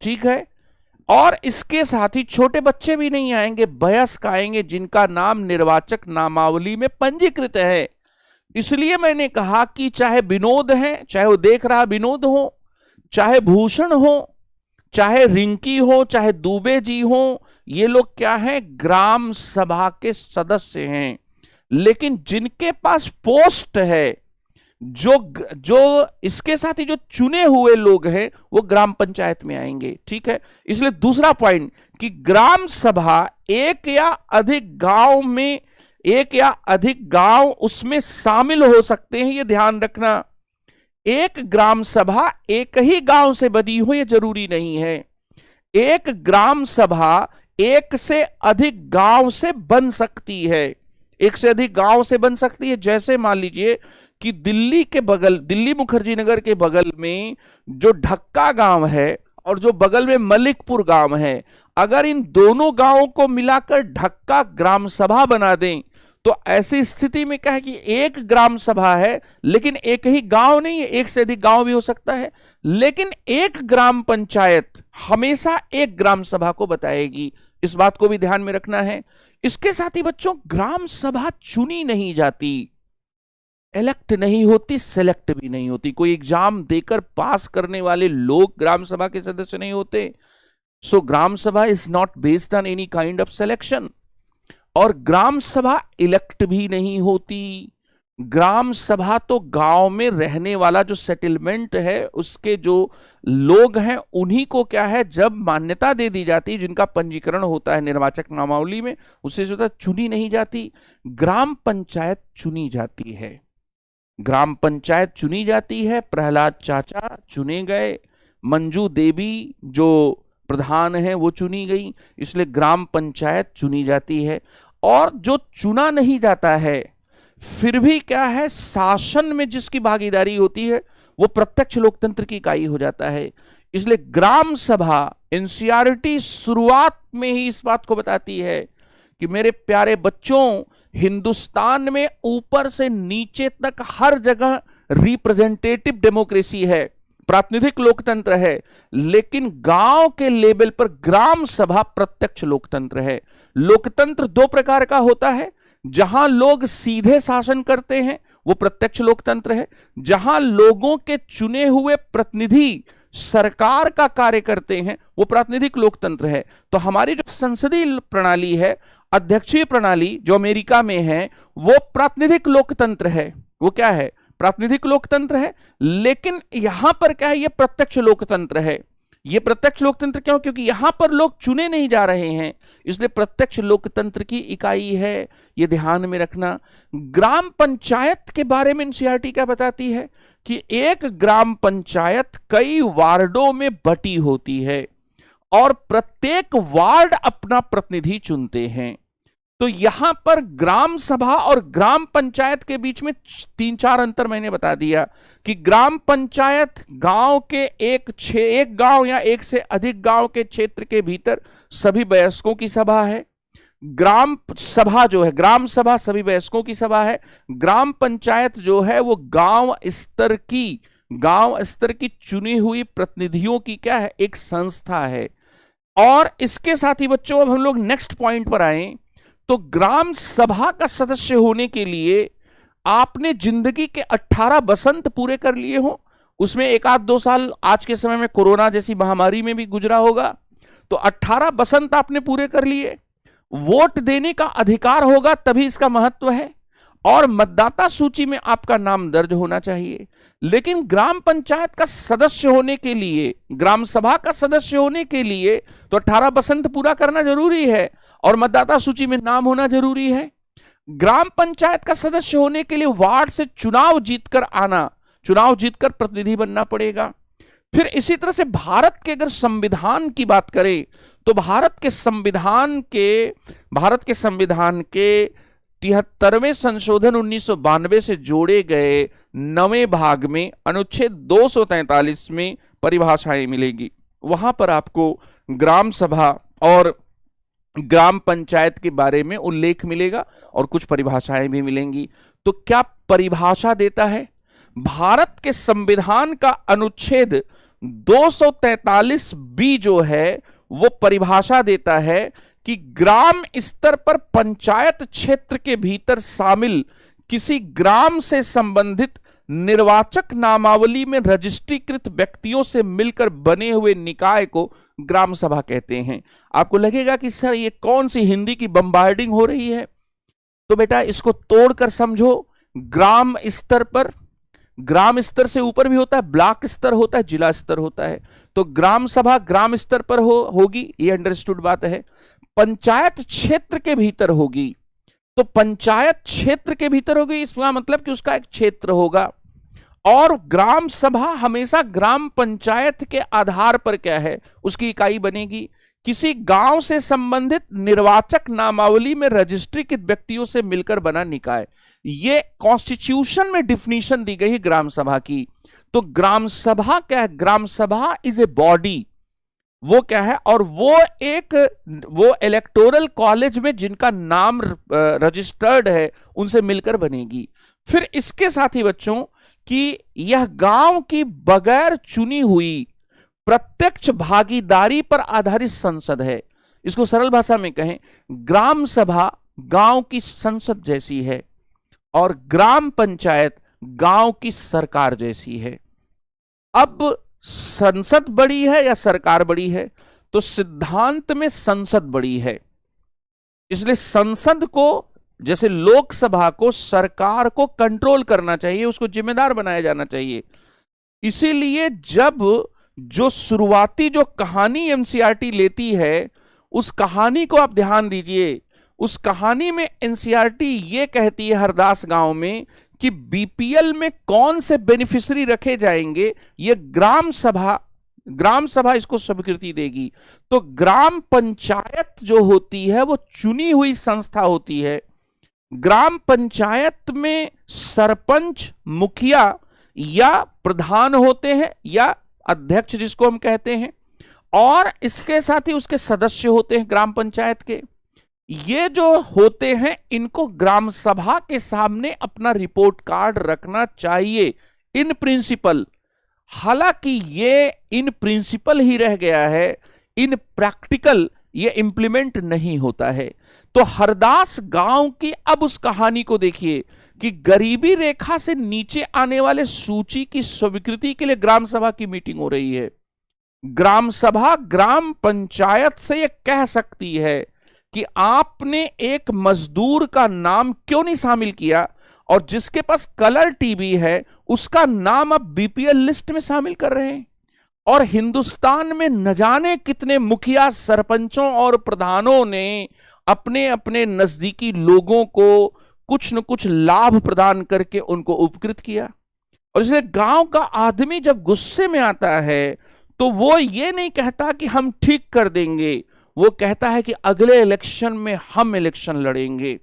ठीक है, और इसके साथ ही छोटे बच्चे भी नहीं आएंगे, वयस्क आएंगे जिनका नाम निर्वाचक नामावली में पंजीकृत है। इसलिए मैंने कहा कि चाहे विनोद है, चाहे वो देख रहा विनोद हो, चाहे भूषण हो, चाहे रिंकी हो, चाहे दुबे जी हो, ये लोग क्या हैं, ग्राम सभा के सदस्य हैं। लेकिन जिनके पास पोस्ट है, जो इसके साथ ही जो चुने हुए लोग हैं, वो ग्राम पंचायत में आएंगे। ठीक है, इसलिए दूसरा पॉइंट कि ग्राम सभा एक या अधिक गांव उसमें शामिल हो सकते हैं, ये ध्यान रखना। एक ग्राम सभा एक ही गांव से बनी हो ये जरूरी नहीं है। एक ग्राम सभा एक से अधिक गांव से बन सकती है, एक से अधिक गांव से बन सकती है। जैसे मान लीजिए कि दिल्ली मुखर्जी नगर के बगल में जो ढक्का गांव है और जो बगल में मलिकपुर गांव है, अगर इन दोनों गांवों को मिलाकर ढक्का ग्राम सभा बना दें तो ऐसी स्थिति में क्या है कि एक ग्राम सभा है लेकिन एक ही गांव नहीं है, एक से अधिक गांव भी हो सकता है। लेकिन एक ग्राम पंचायत हमेशा एक ग्राम सभा को बताएगी, इस बात को भी ध्यान में रखना है। इसके साथ ही बच्चों, ग्राम सभा चुनी नहीं जाती, इलेक्ट नहीं होती, सेलेक्ट भी नहीं होती। कोई एग्जाम देकर पास करने वाले लोग ग्राम सभा के सदस्य नहीं होते। सो ग्राम सभा is not based on any kind of selection. और ग्राम सभा इलेक्ट भी नहीं होती, ग्राम सभा तो गांव में रहने वाला जो सेटलमेंट है उसके जो लोग हैं उन्हीं को क्या है जब मान्यता दे दी जाती है, जिनका पंजीकरण होता है निर्वाचक नामावली में, उससे ज्यादा चुनी नहीं जाती, ग्राम पंचायत चुनी जाती है। ग्राम पंचायत चुनी जाती है, प्रहलाद चाचा चुने गए, मंजू देवी जो प्रधान है वो चुनी गई, इसलिए ग्राम पंचायत चुनी जाती है। और जो चुना नहीं जाता है फिर भी क्या है शासन में जिसकी भागीदारी होती है वो प्रत्यक्ष लोकतंत्र की इकाई हो जाता है। इसलिए ग्राम सभा, एनसीईआरटी शुरुआत में ही इस बात को बताती है कि मेरे प्यारे बच्चों, हिंदुस्तान में ऊपर से नीचे तक हर जगह रिप्रेजेंटेटिव डेमोक्रेसी है, प्रातिनिधिक लोकतंत्र है, लेकिन गांव के लेवल पर ग्राम सभा प्रत्यक्ष लोकतंत्र है। लोकतंत्र दो प्रकार का होता है, जहां लोग सीधे शासन करते हैं वो प्रत्यक्ष लोकतंत्र है, जहां लोगों के चुने हुए प्रतिनिधि सरकार का कार्य करते हैं वो प्रातिनिधिक लोकतंत्र है। तो हमारी जो संसदीय प्रणाली है, अध्यक्षीय प्रणाली जो अमेरिका में है, वो प्रातिनिधिक लोकतंत्र है। वो क्या है? प्रातिनिधिक लोकतंत्र है। लेकिन यहां पर क्या है? ये प्रत्यक्ष लोकतंत्र है। ये प्रत्यक्ष लोकतंत्र क्यों? क्योंकि यहां पर लोग चुने नहीं जा रहे हैं, इसलिए प्रत्यक्ष लोकतंत्र की इकाई है। ये ध्यान में रखना। ग्राम पंचायत के बारे में एनसीईआरटी क्या बताती है कि एक ग्राम पंचायत कई वार्डों में बटी होती है और प्रत्येक वार्ड अपना प्रतिनिधि चुनते हैं। तो यहां पर ग्राम सभा और ग्राम पंचायत के बीच में 3-4 अंतर मैंने बता दिया कि ग्राम पंचायत गांव के एक गांव या एक से अधिक गांव के क्षेत्र के भीतर सभी वयस्कों की सभा है। ग्राम सभा जो है, ग्राम सभा सभी वयस्कों की सभा है। ग्राम पंचायत जो है वो गांव स्तर की चुनी हुई प्रतिनिधियों की क्या है? एक संस्था है। और इसके साथ ही बच्चों अब हम लोग नेक्स्ट पॉइंट पर आए तो ग्राम सभा का सदस्य होने के लिए आपने जिंदगी के 18 बसंत पूरे कर लिए हो, उसमें 1-2 साल आज के समय में कोरोना जैसी महामारी में भी गुजरा होगा, तो 18 बसंत आपने पूरे कर लिए। वोट देने का अधिकार होगा तभी इसका महत्व है, और मतदाता सूची में आपका नाम दर्ज होना चाहिए। लेकिन ग्राम पंचायत का सदस्य होने के लिए, ग्राम सभा का सदस्य होने के लिए तो 18 बसंत पूरा करना जरूरी है और मतदाता सूची में नाम होना जरूरी है। ग्राम पंचायत का सदस्य होने के लिए वार्ड से चुनाव जीतकर आना, चुनाव जीतकर प्रतिनिधि बनना पड़ेगा। फिर इसी तरह से भारत के अगर संविधान की बात करें तो भारत के संविधान के 73वें संशोधन 1992 से जोड़े गए 9वें भाग में अनुच्छेद 243 में परिभाषाएं मिलेगी। वहां पर आपको ग्राम सभा और ग्राम पंचायत के बारे में उल्लेख मिलेगा और कुछ परिभाषाएं भी मिलेंगी। तो क्या परिभाषा देता है? भारत के संविधान का अनुच्छेद 243 बी जो है वो परिभाषा देता है कि ग्राम स्तर पर पंचायत क्षेत्र के भीतर शामिल किसी ग्राम से संबंधित निर्वाचक नामावली में रजिस्ट्रीकृत व्यक्तियों से मिलकर बने हुए निकाय को ग्राम सभा कहते हैं। आपको लगेगा कि सर ये कौन सी हिंदी की बम्बार्डिंग हो रही है, तो बेटा इसको तोड़कर समझो। ग्राम स्तर से ऊपर भी होता है, ब्लॉक स्तर होता है, जिला स्तर होता है। तो ग्राम सभा ग्राम स्तर पर होगी, ये अंडरस्टूड बात है। पंचायत क्षेत्र के भीतर होगी, तो पंचायत क्षेत्र के भीतर होगी, इसका मतलब कि उसका एक क्षेत्र होगा। और ग्राम सभा हमेशा ग्राम पंचायत के आधार पर क्या है? उसकी इकाई बनेगी। किसी गांव से संबंधित निर्वाचक नामावली में रजिस्ट्रीकृत व्यक्तियों से मिलकर बना निकाय। ये कॉन्स्टिट्यूशन में डिफिनीशन दी गई ग्राम सभा की। तो ग्राम सभा क्या है? ग्राम सभा इज ए बॉडी। वो क्या है? और वो इलेक्टोरल कॉलेज में जिनका नाम रजिस्टर्ड है उनसे मिलकर बनेगी। फिर इसके साथ ही बच्चों कि यह गांव की बगैर चुनी हुई प्रत्यक्ष भागीदारी पर आधारित संसद है। इसको सरल भाषा में कहें, ग्राम सभा गांव की संसद जैसी है और ग्राम पंचायत गांव की सरकार जैसी है। अब संसद बड़ी है या सरकार बड़ी है? तो सिद्धांत में संसद बड़ी है, इसलिए संसद को जैसे लोकसभा को सरकार को कंट्रोल करना चाहिए, उसको जिम्मेदार बनाया जाना चाहिए। इसीलिए जब जो शुरुआती जो कहानी एनसीईआरटी लेती है, उस कहानी को आप ध्यान दीजिए। उस कहानी में एनसीईआरटी ये कहती है हरदास गांव में कि बीपीएल में कौन से बेनिफिशियरी रखे जाएंगे, ये ग्राम सभा इसको स्वीकृति देगी। तो ग्राम पंचायत जो होती है वो चुनी हुई संस्था होती है। ग्राम पंचायत में सरपंच, मुखिया या प्रधान होते हैं या अध्यक्ष जिसको हम कहते हैं, और इसके साथ ही उसके सदस्य होते हैं ग्राम पंचायत के। ये जो होते हैं इनको ग्राम सभा के सामने अपना रिपोर्ट कार्ड रखना चाहिए इन प्रिंसिपल। हालांकि ये इन प्रिंसिपल ही रह गया है, इन प्रैक्टिकल ये इंप्लीमेंट नहीं होता है। तो हरदास गांव की अब उस कहानी को देखिए कि गरीबी रेखा से नीचे आने वाले सूची की स्वीकृति के लिए ग्राम सभा की मीटिंग हो रही है। ग्राम सभा ग्राम पंचायत से ये कह सकती है कि आपने एक मजदूर का नाम क्यों नहीं शामिल किया, और जिसके पास कलर टीवी है उसका नाम अब बीपीएल लिस्ट में शामिल कर रहे हैं। और हिंदुस्तान में न जाने कितने मुखिया, सरपंचों और प्रधानों ने अपने अपने नजदीकी लोगों को कुछ न कुछ लाभ प्रदान करके उनको उपकृत किया। और इसलिए गांव का आदमी जब गुस्से में आता है तो वो ये नहीं कहता कि हम ठीक कर देंगे, वो कहता है कि अगले इलेक्शन में हम इलेक्शन लड़ेंगे।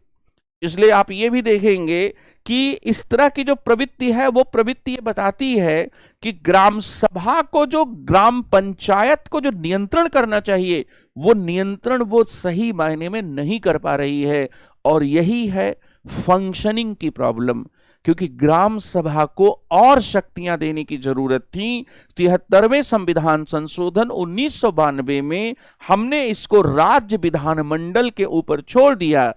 इसलिए आप ये भी देखेंगे कि इस तरह की जो प्रवृत्ति है वो प्रवृत्ति ये बताती है कि ग्राम सभा को, जो ग्राम पंचायत को जो नियंत्रण करना चाहिए, वो नियंत्रण वो सही मायने में नहीं कर पा रही है। और यही है फंक्शनिंग की प्रॉब्लम, क्योंकि ग्राम सभा को और शक्तियां देने की जरूरत थी। 73वें संविधान संशोधन 1992 में हमने इसको राज्य विधानमंडल के ऊपर छोड़ दिया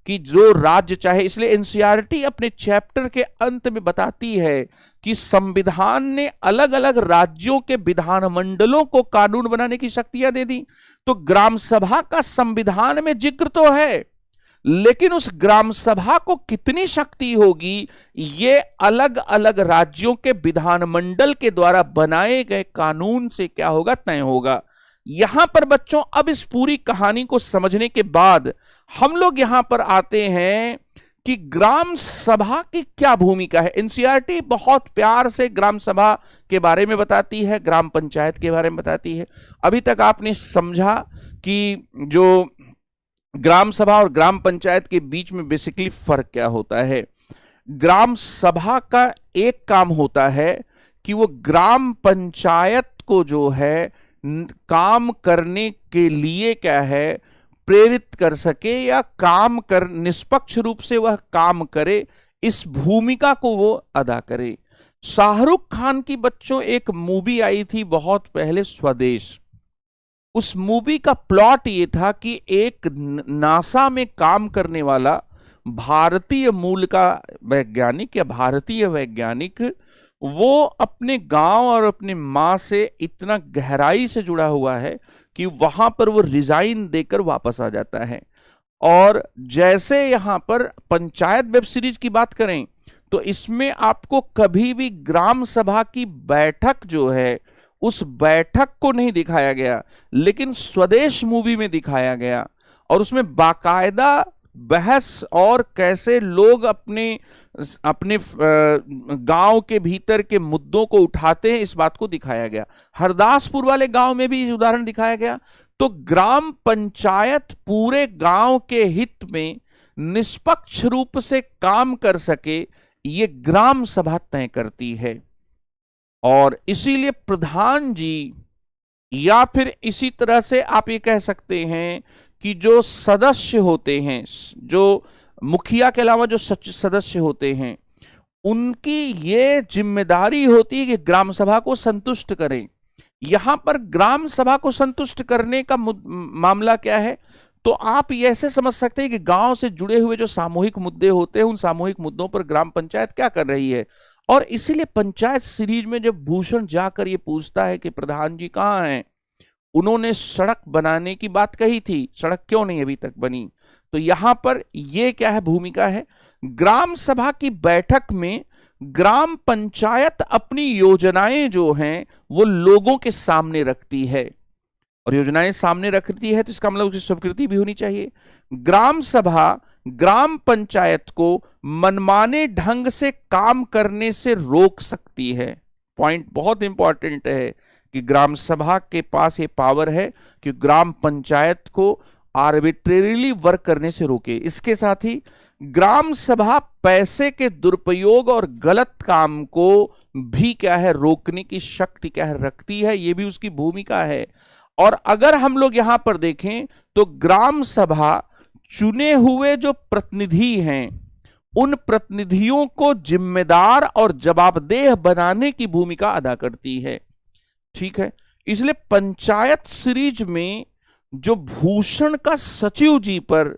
कि जो राज्य चाहे। इसलिए एनसीईआरटी अपने चैप्टर के अंत में बताती है कि संविधान ने अलग अलग राज्यों के विधानमंडलों को कानून बनाने की शक्तियां दे दी। तो ग्राम सभा का संविधान में जिक्र तो है, लेकिन उस ग्राम सभा को कितनी शक्ति होगी ये अलग अलग राज्यों के विधानमंडल के द्वारा बनाए गए कानून से क्या होगा, तय होगा। यहां पर बच्चों अब इस पूरी कहानी को समझने के बाद हम लोग यहां पर आते हैं कि ग्राम सभा की क्या भूमिका है। एनसीईआरटी बहुत प्यार से ग्राम सभा के बारे में बताती है, ग्राम पंचायत के बारे में बताती है। अभी तक आपने समझा कि जो ग्राम सभा और ग्राम पंचायत के बीच में बेसिकली फर्क क्या होता है। ग्राम सभा का एक काम होता है कि वो ग्राम पंचायत को जो है काम करने के लिए क्या है, प्रेरित कर सके या काम कर, निष्पक्ष रूप से वह काम करे, इस भूमिका को वो अदा करे। शाहरुख खान की बच्चों एक मूवी आई थी बहुत पहले, स्वदेश। उस मूवी का प्लॉट ये था कि एक नासा में काम करने वाला भारतीय मूल का वैज्ञानिक या भारतीय वैज्ञानिक, वो अपने गांव और अपने मां से इतना गहराई से जुड़ा हुआ है कि वहां पर वो रिजाइन देकर वापस आ जाता है। और जैसे यहां पर पंचायत वेब सीरीज की बात करें तो इसमें आपको कभी भी ग्राम सभा की बैठक जो है उस बैठक को नहीं दिखाया गया, लेकिन स्वदेश मूवी में दिखाया गया। और उसमें बाकायदा बहस और कैसे लोग अपने अपने गांव के भीतर के मुद्दों को उठाते हैं, इस बात को दिखाया गया। हरदासपुर वाले गांव में भी उदाहरण दिखाया गया। तो ग्राम पंचायत पूरे गांव के हित में निष्पक्ष रूप से काम कर सके, ये ग्राम सभा तय करती है। और इसीलिए प्रधान जी, या फिर इसी तरह से आप ये कह सकते हैं कि जो सदस्य होते हैं, जो मुखिया के अलावा जो सदस्य होते हैं, उनकी ये जिम्मेदारी होती है कि ग्राम सभा को संतुष्ट करें। यहां पर ग्राम सभा को संतुष्ट करने का मामला क्या है, तो आप ये ऐसे समझ सकते हैं कि गांव से जुड़े हुए जो सामूहिक मुद्दे होते हैं, उन सामूहिक मुद्दों पर ग्राम पंचायत क्या कर रही है। और इसीलिए पंचायत सीरीज में जब भूषण जाकर ये पूछता है कि प्रधान जी कहाँ हैं, उन्होंने सड़क बनाने की बात कही थी, सड़क क्यों नहीं अभी तक बनी? तो यहां पर ये क्या है, भूमिका है। ग्राम सभा की बैठक में ग्राम पंचायत अपनी योजनाएं जो हैं वो लोगों के सामने रखती है, और योजनाएं सामने रखती है तो इसका मतलब उसकी स्वीकृति भी होनी चाहिए। ग्राम सभा ग्राम पंचायत को मनमाने ढंग से काम करने से रोक सकती है। पॉइंट बहुत इंपॉर्टेंट है कि ग्राम सभा के पास ये पावर है कि ग्राम पंचायत को आर्बिट्रेरीली वर्क करने से रोके। इसके साथ ही ग्राम सभा पैसे के दुरुपयोग और गलत काम को भी क्या है, रोकने की शक्ति क्या है, रखती है। ये भी उसकी भूमिका है। और अगर हम लोग यहां पर देखें तो ग्राम सभा चुने हुए जो प्रतिनिधि हैं उन प्रतिनिधियों को जिम्मेदार और जवाबदेह बनाने की भूमिका अदा करती है। ठीक है, इसलिए पंचायत सीरीज में जो भूषण का सचिव जी पर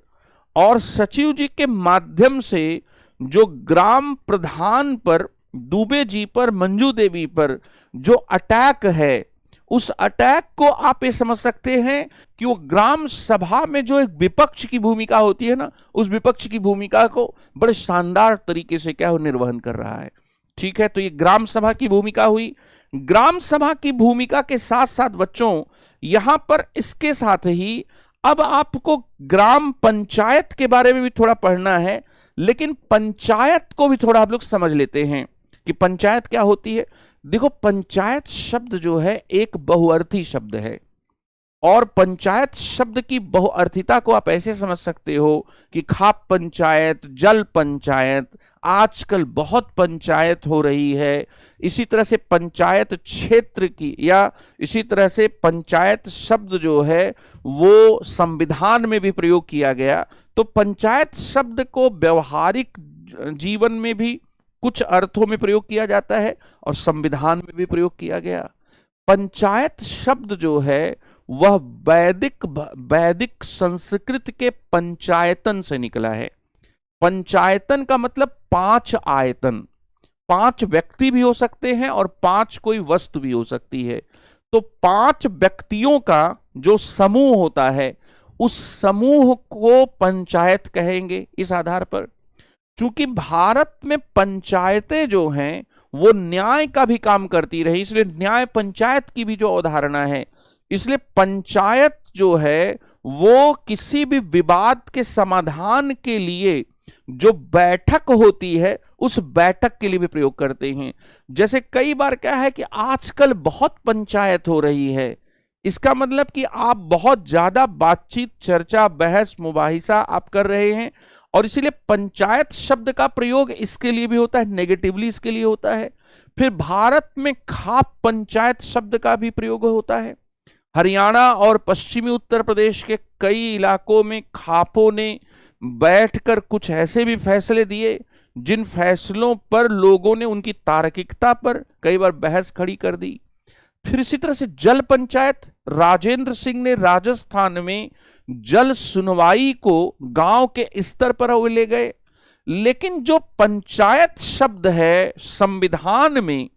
और सचिव जी के माध्यम से जो ग्राम प्रधान पर, दुबे जी पर, मंजू देवी पर जो अटैक है, उस अटैक को आप ये समझ सकते हैं कि वो ग्राम सभा में जो एक विपक्ष की भूमिका होती है ना, उस विपक्ष की भूमिका को बड़े शानदार तरीके से क्या हो निर्वहन कर रहा है। ठीक है, तो ये ग्राम सभा की भूमिका हुई। ग्राम सभा की भूमिका के साथ साथ बच्चों यहां पर इसके साथ ही अब आपको ग्राम पंचायत के बारे में भी थोड़ा पढ़ना है, लेकिन पंचायत को भी थोड़ा आप लोग समझ लेते हैं कि पंचायत क्या होती है। देखो, पंचायत शब्द जो है एक बहुअर्थी शब्द है, और पंचायत शब्द की बहुअर्थिता को आप ऐसे समझ सकते हो कि खाप पंचायत, जल पंचायत, आजकल बहुत पंचायत हो रही है। इसी तरह से पंचायत क्षेत्र की, या इसी तरह से पंचायत शब्द जो है वो संविधान में भी प्रयोग किया गया। तो पंचायत शब्द को व्यवहारिक जीवन में भी कुछ अर्थों में प्रयोग किया जाता है और संविधान में भी प्रयोग किया गया। पंचायत शब्द जो है वह वैदिक संस्कृत के पंचायतन से निकला है। पंचायतन का मतलब 5 आयतन, 5 व्यक्ति भी हो सकते हैं और 5 कोई वस्तु भी हो सकती है। तो 5 व्यक्तियों का जो समूह होता है उस समूह को पंचायत कहेंगे। इस आधार पर चूंकि भारत में पंचायतें जो हैं वो न्याय का भी काम करती रही, इसलिए न्याय पंचायत की भी जो अवधारणा है, इसलिए पंचायत जो है वो किसी भी विवाद के समाधान के लिए जो बैठक होती है उस बैठक के लिए भी प्रयोग करते हैं। जैसे कई बार क्या है कि आजकल बहुत पंचायत हो रही है, इसका मतलब कि आप बहुत ज्यादा बातचीत, चर्चा, बहस, मुबाहिसा आप कर रहे हैं, और इसीलिए पंचायत शब्द का प्रयोग इसके लिए भी होता है, नेगेटिवली इसके लिए होता है। फिर भारत में खाप पंचायत शब्द का भी प्रयोग होता है। हरियाणा और पश्चिमी उत्तर प्रदेश के कई इलाकों में खापों ने बैठकर कुछ ऐसे भी फैसले दिए जिन फैसलों पर लोगों ने उनकी तार्किकता पर कई बार बहस खड़ी कर दी। फिर इसी तरह से जल पंचायत, राजेंद्र सिंह ने राजस्थान में जल सुनवाई को गांव के स्तर पर ले गए। लेकिन जो पंचायत शब्द है संविधान में,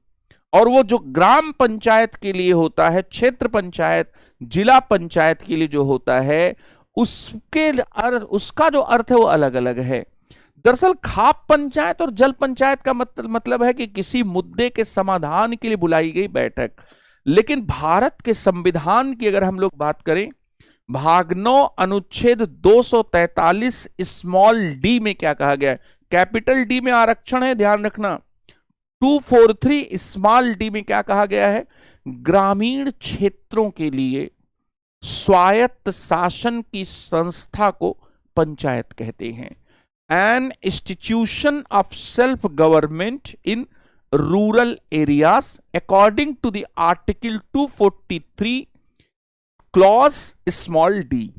और वो जो ग्राम पंचायत के लिए होता है, क्षेत्र पंचायत, जिला पंचायत के लिए जो होता है, उसका जो अर्थ है वो अलग अलग है। दरअसल खाप पंचायत और जल पंचायत का मतलब है कि किसी मुद्दे के समाधान के लिए बुलाई गई बैठक। लेकिन भारत के संविधान की अगर हम लोग बात करें, भाग 9 अनुच्छेद 243 स्मॉल डी में क्या कहा गया है, कैपिटल डी में आरक्षण है, ध्यान रखना। 243 स्मॉल डी में क्या कहा गया है, ग्रामीण क्षेत्रों के लिए स्वायत्त शासन की संस्था को पंचायत कहते हैं। An institution of self government in rural areas according to the article 243 clause small D.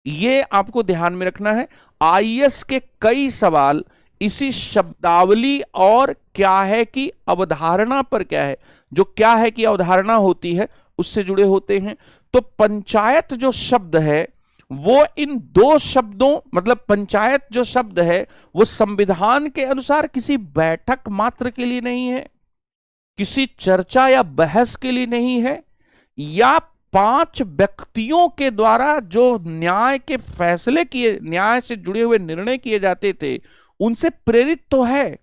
ये आपको ध्यान में रखना है। आईएएस के कई सवाल इसी शब्दावली और क्या है कि अवधारणा पर क्या है, जो क्या है कि अवधारणा होती है उससे जुड़े होते हैं। तो पंचायत जो शब्द है वो इन 2 शब्दों, मतलब पंचायत जो शब्द है वो संविधान के अनुसार किसी बैठक मात्र के लिए नहीं है, किसी चर्चा या बहस के लिए नहीं है, या 5 व्यक्तियों के द्वारा जो न्याय के फैसले किए, न्याय से जुड़े हुए निर्णय किए जाते थे, उनसे प्रेरित तो है,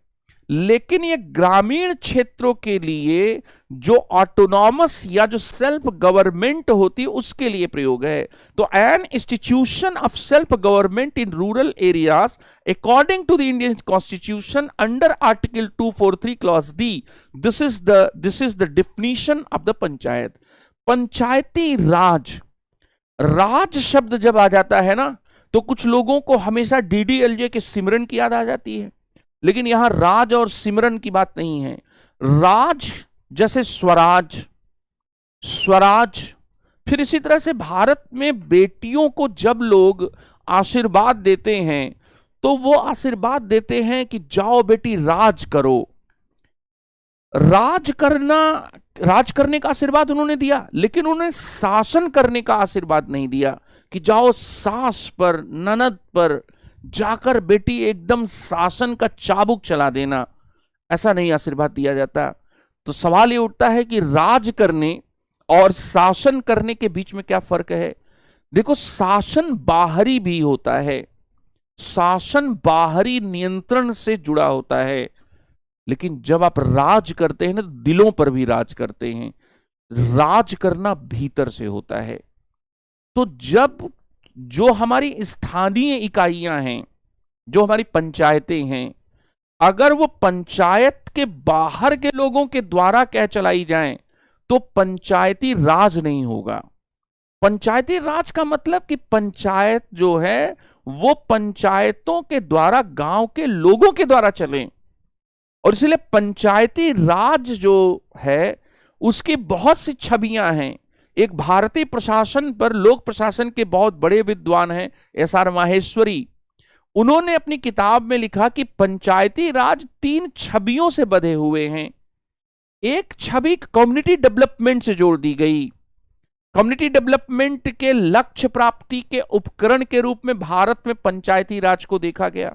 लेकिन ये ग्रामीण क्षेत्रों के लिए जो ऑटोनॉमस या जो सेल्फ गवर्नमेंट होती है उसके लिए प्रयोग है। तो an institution of self government in rural areas according to the Indian constitution under article 243 clause D, this is the definition of the panchayat. Panchayati Raj, राज शब्द जब आ जाता है ना, तो कुछ लोगों को हमेशा डीडीएलजे के सिमरन की याद आ जाती है, लेकिन यहां राज और सिमरन की बात नहीं है। राज जैसे स्वराज, स्वराज, फिर इसी तरह से भारत में बेटियों को जब लोग आशीर्वाद देते हैं तो वो आशीर्वाद देते हैं कि जाओ बेटी राज करो। राज करने का आशीर्वाद उन्होंने दिया, लेकिन उन्होंने शासन करने का आशीर्वाद नहीं दिया कि जाओ सास पर, ननद पर जाकर बेटी एकदम शासन का चाबुक चला देना, ऐसा नहीं आशीर्वाद दिया जाता। तो सवाल ये उठता है कि राज करने और शासन करने के बीच में क्या फर्क है? देखो, शासन बाहरी भी होता है, शासन बाहरी नियंत्रण से जुड़ा होता है, लेकिन जब आप राज करते हैं ना, तो दिलों पर भी राज करते हैं। राज करना भीतर से होता है। तो जब जो हमारी स्थानीय इकाइयां हैं, जो हमारी पंचायतें हैं, अगर वो पंचायत के बाहर के लोगों के द्वारा कह चलाई जाएं, तो पंचायती राज नहीं होगा। पंचायती राज का मतलब कि पंचायत जो है वो पंचायतों के द्वारा, गांव के लोगों के द्वारा चले। और इसलिए पंचायती राज जो है उसकी बहुत सी छवियां हैं। एक भारतीय प्रशासन पर लोक प्रशासन के बहुत बड़े विद्वान हैं एस.आर. माहेश्वरी, उन्होंने अपनी किताब में लिखा कि पंचायती राज 3 छवियों से बंधे हुए हैं। एक छवि कम्युनिटी डेवलपमेंट से जोड़ दी गई। कम्युनिटी डेवलपमेंट के लक्ष्य प्राप्ति के उपकरण के रूप में भारत में पंचायती राज को देखा गया।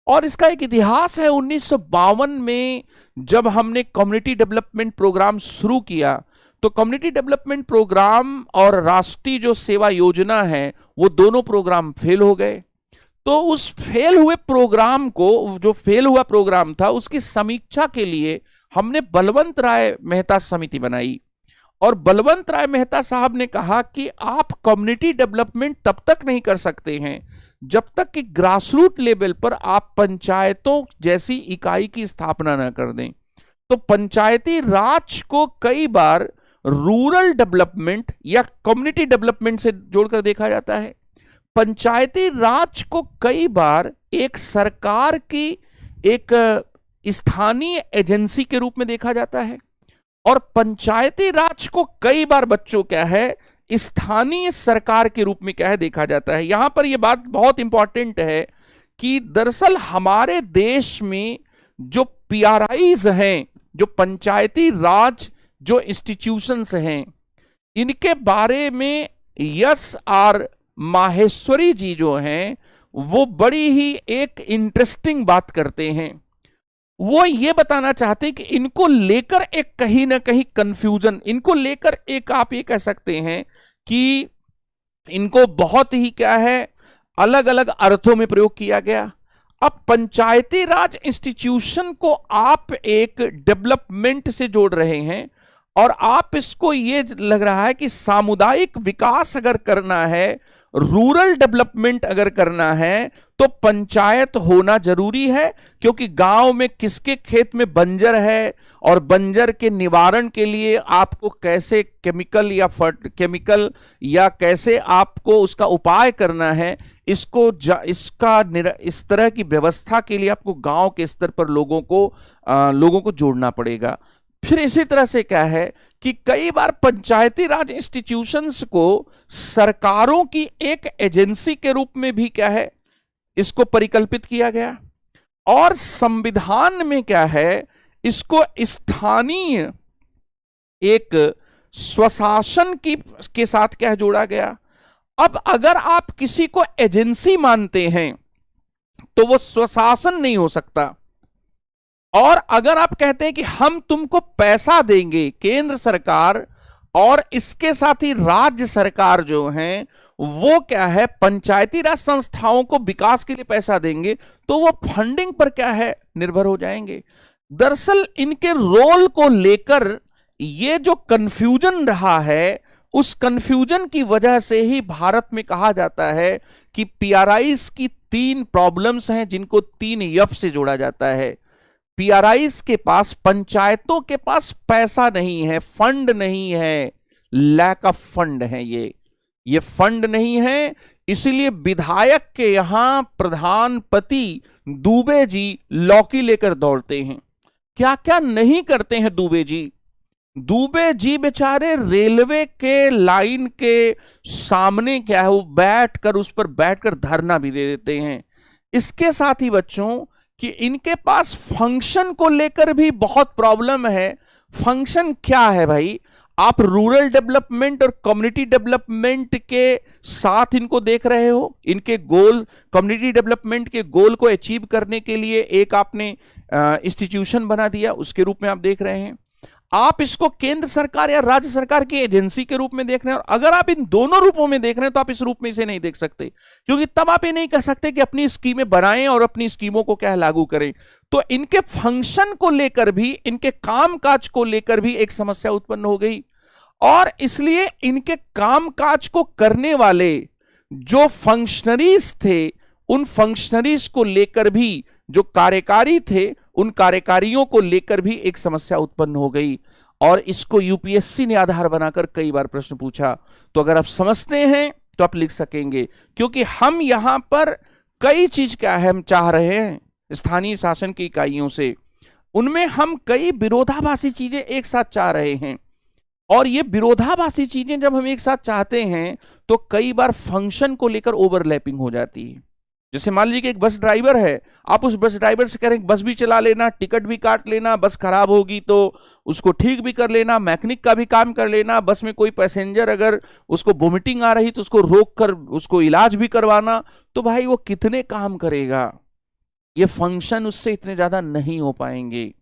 और इसका एक इतिहास है। 1952 में जब हमने कम्युनिटी डेवलपमेंट प्रोग्राम शुरू किया, तो कम्युनिटी डेवलपमेंट प्रोग्राम और राष्ट्रीय जो सेवा योजना है, वो दोनों प्रोग्राम फेल हो गए। तो उस फेल हुए प्रोग्राम को, जो फेल हुआ प्रोग्राम था, उसकी समीक्षा के लिए हमने बलवंत राय मेहता समिति बनाई। और बलवंत राय मेहता साहब ने कहा कि आप कम्युनिटी डेवलपमेंट तब तक नहीं कर सकते हैं जब तक कि ग्रासरूट लेवल पर आप पंचायतों जैसी इकाई की स्थापना न कर दें। तो पंचायती राज को कई बार रूरल डेवलपमेंट या कम्युनिटी डेवलपमेंट से जोड़कर देखा जाता है। पंचायती राज को कई बार एक सरकार की एक स्थानीय एजेंसी के रूप में देखा जाता है, और पंचायती राज को कई बार बच्चों क्या है, स्थानीय सरकार के रूप में क्या है देखा जाता है। यहां पर यह बात बहुत इंपॉर्टेंट है कि दरअसल हमारे देश में जो पीआरआईज हैं, जो पंचायती राज जो इंस्टीट्यूशंस हैं, इनके बारे में एस.आर. माहेश्वरी जी जो हैं वो बड़ी ही एक इंटरेस्टिंग बात करते हैं। वो ये बताना चाहते हैं कि इनको लेकर एक कहीं ना कहीं कंफ्यूजन, इनको लेकर एक आप ये कह सकते हैं कि इनको बहुत ही क्या है अलग अलग अर्थों में प्रयोग किया गया। अब पंचायती राज इंस्टीट्यूशन को आप एक डेवलपमेंट से जोड़ रहे हैं, और आप इसको ये लग रहा है कि सामुदायिक विकास अगर करना है, रूरल डेवलपमेंट अगर करना है, तो पंचायत होना जरूरी है, क्योंकि गांव में किसके खेत में बंजर है और बंजर के निवारण के लिए आपको कैसे केमिकल या कैसे आपको उसका उपाय करना है, इस तरह की व्यवस्था के लिए आपको गांव के स्तर पर लोगों को जोड़ना पड़ेगा। फिर इसी तरह से क्या है कि कई बार पंचायती राज इंस्टीट्यूशंस को सरकारों की एक एजेंसी के रूप में भी क्या है इसको परिकल्पित किया गया, और संविधान में क्या है इसको स्थानीय एक स्वशासन के साथ क्या जोड़ा गया। अब अगर आप किसी को एजेंसी मानते हैं तो वो स्वशासन नहीं हो सकता, और अगर आप कहते हैं कि हम तुमको पैसा देंगे, केंद्र सरकार और इसके साथ ही राज्य सरकार जो है वो क्या है, पंचायती राज संस्थाओं को विकास के लिए पैसा देंगे तो वो फंडिंग पर क्या है, निर्भर हो जाएंगे। दरअसल इनके रोल को लेकर ये जो कंफ्यूजन रहा है, उस कंफ्यूजन की वजह से ही भारत में कहा जाता है कि पीआरआईज की 3 प्रॉब्लम्स हैं जिनको 3 एफ से जोड़ा जाता है। पीआरआईज के पास, पंचायतों के पास पैसा नहीं है, फंड नहीं है, लैक ऑफ फंड है, ये फंड नहीं है। इसलिए विधायक के यहां प्रधानपति दुबे जी लौकी लेकर दौड़ते हैं। क्या क्या नहीं करते हैं दुबे जी। दुबे जी बेचारे रेलवे के लाइन के सामने क्या है, वो बैठकर, उस पर बैठकर धरना भी दे देते हैं। इसके साथ ही बच्चों कि इनके पास फंक्शन को लेकर भी बहुत प्रॉब्लम है। फंक्शन क्या है भाई, आप रूरल डेवलपमेंट और कम्युनिटी डेवलपमेंट के साथ इनको देख रहे हो। इनके गोल, कम्युनिटी डेवलपमेंट के गोल को अचीव करने के लिए एक आपने इंस्टीट्यूशन बना दिया, उसके रूप में आप देख रहे हैं। आप इसको केंद्र सरकार या राज्य सरकार की एजेंसी के रूप में देख रहे हैं। और अगर आप इन दोनों रूपों में देख रहे हैं तो आप इस रूप में इसे नहीं देख सकते, क्योंकि तब आप ये नहीं कह सकते कि अपनी स्कीमें बनाएं और अपनी स्कीमों को क्या लागू करें। तो इनके फंक्शन को लेकर भी, इनके कामकाज को लेकर भी एक समस्या उत्पन्न हो गई। और इसलिए इनके कामकाज को करने वाले जो फंक्शनरीज थे, उन फंक्शनरीज को लेकर भी, जो कार्यकारी थे, उन कार्यकारियों को लेकर भी एक समस्या उत्पन्न हो गई। और इसको यूपीएससी ने आधार बनाकर कई बार प्रश्न पूछा। तो अगर आप समझते हैं तो आप लिख सकेंगे, क्योंकि हम यहां पर कई चीज क्या है, हम चाह रहे हैं स्थानीय शासन की इकाइयों से, उनमें हम कई विरोधाभासी चीजें एक साथ चाह रहे हैं। और ये विरोधाभासी चीजें जब हम एक साथ चाहते हैं तो कई बार फंक्शन को लेकर ओवरलैपिंग हो जाती है। जैसे मान लीजिए कि एक बस ड्राइवर है, आप उस बस ड्राइवर से कह रहे हैं बस भी चला लेना, टिकट भी काट लेना, बस खराब होगी तो उसको ठीक भी कर लेना, मैकेनिक का भी काम कर लेना, बस में कोई पैसेंजर अगर उसको वोमिटिंग आ रही तो उसको रोक कर उसको इलाज भी करवाना। तो भाई वो कितने काम करेगा, ये फंक्शन उससे इतने ज्यादा नहीं हो पाएंगे।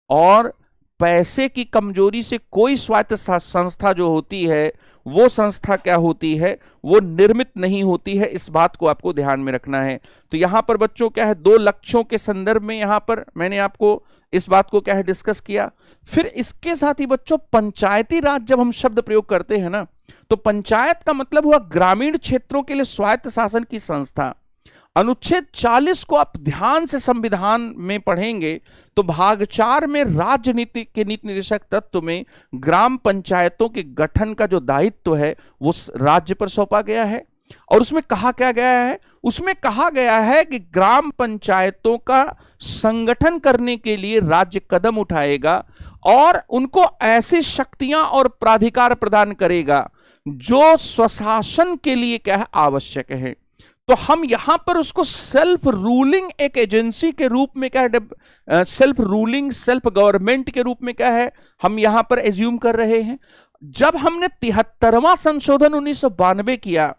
और पैसे की कमजोरी से कोई स्वायत्त संस्था जो होती है, वो संस्था क्या होती है, वो निर्मित नहीं होती है। इस बात को आपको ध्यान में रखना है। तो यहां पर बच्चों क्या है, 2 लक्ष्यों के संदर्भ में यहां पर मैंने आपको इस बात को क्या है डिस्कस किया। फिर इसके साथ ही बच्चों पंचायती राज जब हम शब्द प्रयोग करते हैं ना, तो पंचायत का मतलब हुआ ग्रामीण क्षेत्रों के लिए स्वायत्त शासन की संस्था। अनुच्छेद 40 को आप ध्यान से संविधान में पढ़ेंगे तो भाग 4 में राज्य नीति के नीति निर्देशक तत्व में ग्राम पंचायतों के गठन का जो दायित्व है वो राज्य पर सौंपा गया है। और उसमें कहा क्या गया है, उसमें कहा गया है कि ग्राम पंचायतों का संगठन करने के लिए राज्य कदम उठाएगा और उनको ऐसी शक्तियां और प्राधिकार प्रदान करेगा जो स्वशासन के लिए क्या है, आवश्यक है। तो हम यहां पर उसको सेल्फ रूलिंग एक एजेंसी के रूप में क्या है, सेल्फ रूलिंग, सेल्फ गवर्नमेंट के रूप में क्या है, हम यहां पर एज्यूम कर रहे हैं। जब हमने 73वां संशोधन 1992 किया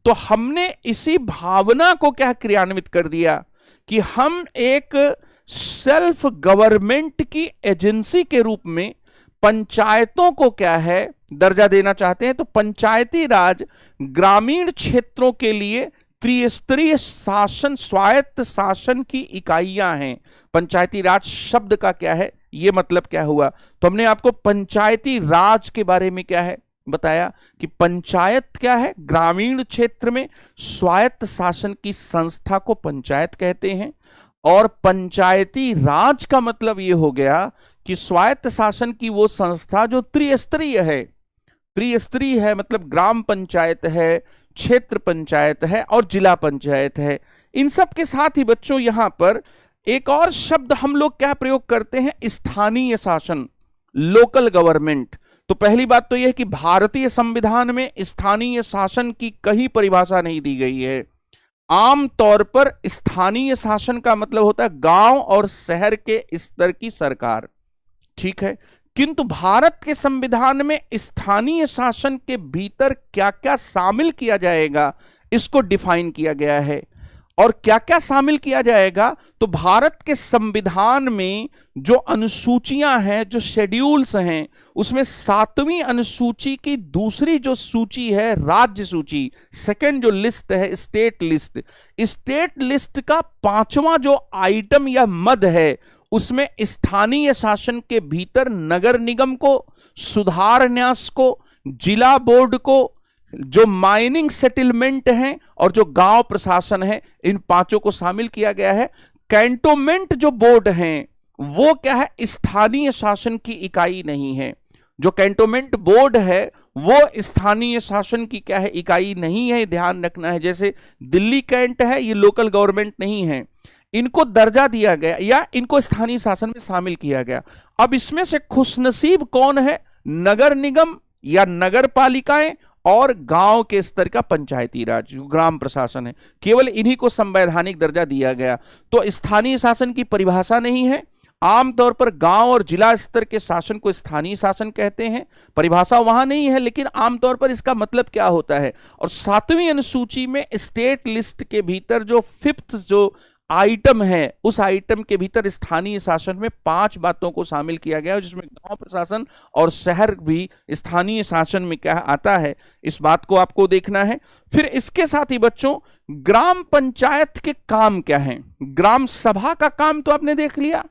तो हमने इसी भावना को क्या क्रियान्वित कर दिया कि हम एक सेल्फ गवर्नमेंट की एजेंसी के रूप में पंचायतों को क्या है दर्जा देना चाहते हैं। तो पंचायती राज ग्रामीण क्षेत्रों के लिए त्रिस्तरीय शासन, स्वायत्त शासन की इकाइयां हैं। पंचायती राज शब्द का क्या है, ये मतलब क्या हुआ। तो हमने आपको पंचायती राज के बारे में क्या है बताया कि पंचायत क्या है, ग्रामीण क्षेत्र में स्वायत्त शासन की संस्था को पंचायत कहते हैं। और पंचायती राज का मतलब ये हो गया कि स्वायत्त शासन की वो संस्था जो त्रिस्तरीय है। त्रिस्तरीय है मतलब ग्राम पंचायत है, क्षेत्र पंचायत है और जिला पंचायत है। इन सब के साथ ही बच्चों यहां पर एक और शब्द हम लोग क्या प्रयोग करते हैं, स्थानीय शासन, लोकल गवर्नमेंट। तो पहली बात तो यह है कि भारतीय संविधान में स्थानीय शासन की कहीं परिभाषा नहीं दी गई है। आमतौर पर स्थानीय शासन का मतलब होता है गांव और शहर के स्तर की सरकार, ठीक है। किंतु भारत के संविधान में स्थानीय शासन के भीतर क्या क्या शामिल किया जाएगा इसको डिफाइन किया गया है। और क्या क्या शामिल किया जाएगा, तो भारत के संविधान में जो अनुसूचियां हैं, जो शेड्यूल्स हैं, उसमें 7वीं अनुसूची की दूसरी जो सूची है, राज्य सूची, सेकंड जो लिस्ट है, स्टेट लिस्ट, स्टेट लिस्ट का 5वां जो आइटम या मद है, उसमें स्थानीय शासन के भीतर नगर निगम को, सुधार न्यास को, जिला बोर्ड को, जो माइनिंग सेटलमेंट हैं और जो गांव प्रशासन है, इन 5 को शामिल किया गया है। कैंटोनमेंट जो बोर्ड हैं वो क्या है, स्थानीय शासन की इकाई नहीं है। जो कैंटोनमेंट बोर्ड है वो स्थानीय शासन की क्या है, इकाई नहीं है, ध्यान रखना है। जैसे दिल्ली कैंट है, ये लोकल गवर्नमेंट नहीं है, इनको दर्जा दिया गया या इनको स्थानीय शासन में शामिल किया गया। अब इसमें से खुशनसीब कौन है, नगर निगम या नगर पालिकाएं और गांव के स्तर का पंचायती राज, ग्राम प्रशासन है, केवल इन्हीं को संवैधानिक दर्जा दिया गया। तो स्थानीय शासन की परिभाषा नहीं है। आमतौर पर गांव और जिला स्तर के शासन को स्थानीय शासन कहते हैं, परिभाषा वहां नहीं है, लेकिन आमतौर पर इसका मतलब क्या होता है। और 7वीं अनुसूची में स्टेट लिस्ट के भीतर जो 5th जो आइटम है, उस आइटम के भीतर स्थानीय शासन में 5 बातों को शामिल किया गया है, जिसमें गांव प्रशासन और शहर भी स्थानीय शासन में क्या आता है, इस बात को आपको देखना है। फिर इसके साथ ही बच्चों, ग्राम पंचायत के काम क्या हैं। ग्राम सभा का काम तो आपने देख लिया।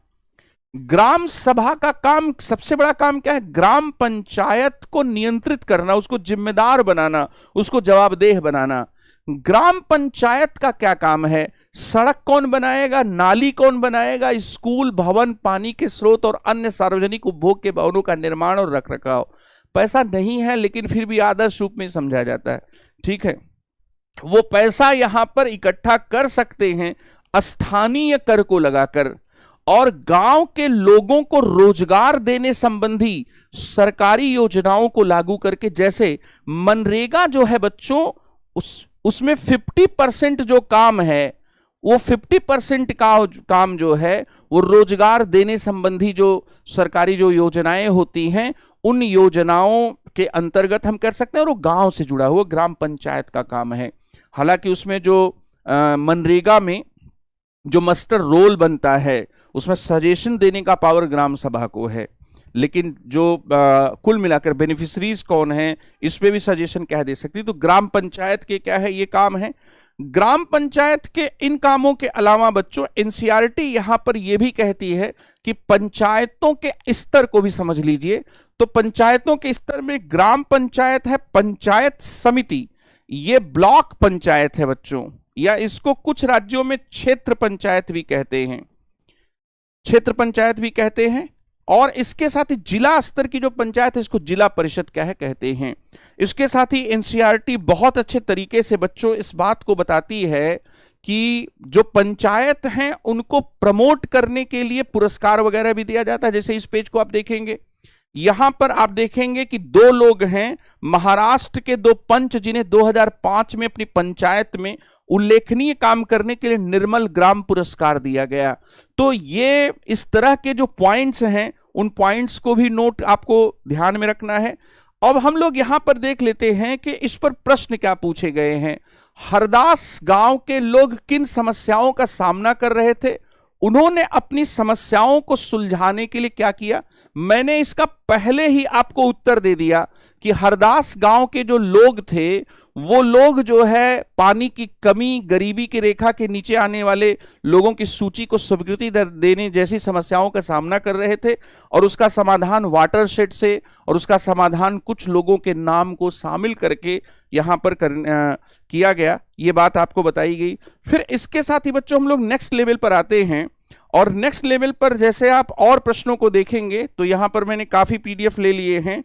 ग्राम सभा का काम, सबसे बड़ा काम क्या है, ग्राम पंचायत को नियंत्रित करना, उसको जिम्मेदार बनाना, उसको जवाबदेह बनाना। ग्राम पंचायत का क्या काम है, सड़क कौन बनाएगा, नाली कौन बनाएगा, स्कूल, भवन, पानी के स्रोत और अन्य सार्वजनिक उपभोग के भवनों का निर्माण और रखरखाव। पैसा नहीं है लेकिन फिर भी आदर्श रूप में समझा जाता है, ठीक है। वो पैसा यहां पर इकट्ठा कर सकते हैं स्थानीय कर को लगाकर, और गांव के लोगों को रोजगार देने संबंधी सरकारी योजनाओं को लागू करके। जैसे मनरेगा जो है बच्चों, उसमें 50% जो काम है, वो 50% का काम जो है वो रोजगार देने संबंधी जो सरकारी जो योजनाएं होती हैं, उन योजनाओं के अंतर्गत हम कर सकते हैं, और वो गांव से जुड़ा हुआ ग्राम पंचायत का काम है। हालांकि उसमें जो मनरेगा में जो मास्टर रोल बनता है, उसमें सजेशन देने का पावर ग्राम सभा को है, लेकिन जो कुल मिलाकर बेनिफिशरीज कौन है, इस पे भी सजेशन क्या दे सकती है। तो ग्राम पंचायत के क्या है, ये काम है। ग्राम पंचायत के इन कामों के अलावा बच्चों, एनसीईआरटी यहां पर यह भी कहती है कि पंचायतों के स्तर को भी समझ लीजिए। तो पंचायतों के स्तर में ग्राम पंचायत है, पंचायत समिति, ये ब्लॉक पंचायत है बच्चों, या इसको कुछ राज्यों में क्षेत्र पंचायत भी कहते हैं, क्षेत्र पंचायत भी कहते हैं। और इसके साथ ही जिला स्तर की जो पंचायत है, इसको जिला परिषद क्या है कहते हैं। इसके साथ ही एनसीईआरटी बहुत अच्छे तरीके से बच्चों इस बात को बताती है कि जो पंचायत हैं उनको प्रमोट करने के लिए पुरस्कार वगैरह भी दिया जाता है। जैसे इस पेज को आप देखेंगे, यहां पर आप देखेंगे कि 2 लोग हैं, महाराष्ट्र के 2 पंच, जिन्हें 2005 में अपनी पंचायत में उल्लेखनीय काम करने के लिए निर्मल ग्राम पुरस्कार दिया गया। तो ये इस तरह के जो पॉइंट्स हैं, उन पॉइंट्स को भी नोट आपको ध्यान में रखना है। अब हम लोग यहां पर देख लेते हैं कि इस पर प्रश्न क्या पूछे गए हैं। हरदास गांव के लोग किन समस्याओं का सामना कर रहे थे, उन्होंने अपनी समस्याओं को सुलझाने के लिए क्या किया। मैंने इसका पहले ही आपको उत्तर दे दिया कि हरदास गांव के जो लोग थे, वो लोग जो है पानी की कमी, गरीबी की रेखा के नीचे आने वाले लोगों की सूची को स्वीकृति देने जैसी समस्याओं का सामना कर रहे थे, और उसका समाधान वाटरशेड से, और उसका समाधान कुछ लोगों के नाम को शामिल करके यहां पर किया गया। ये बात आपको बताई गई। फिर इसके साथ ही बच्चों हम लोग नेक्स्ट लेवल पर आते हैं, और नेक्स्ट लेवल पर जैसे आप और प्रश्नों को देखेंगे, तो यहां पर मैंने काफी पीडीएफ ले लिए हैं।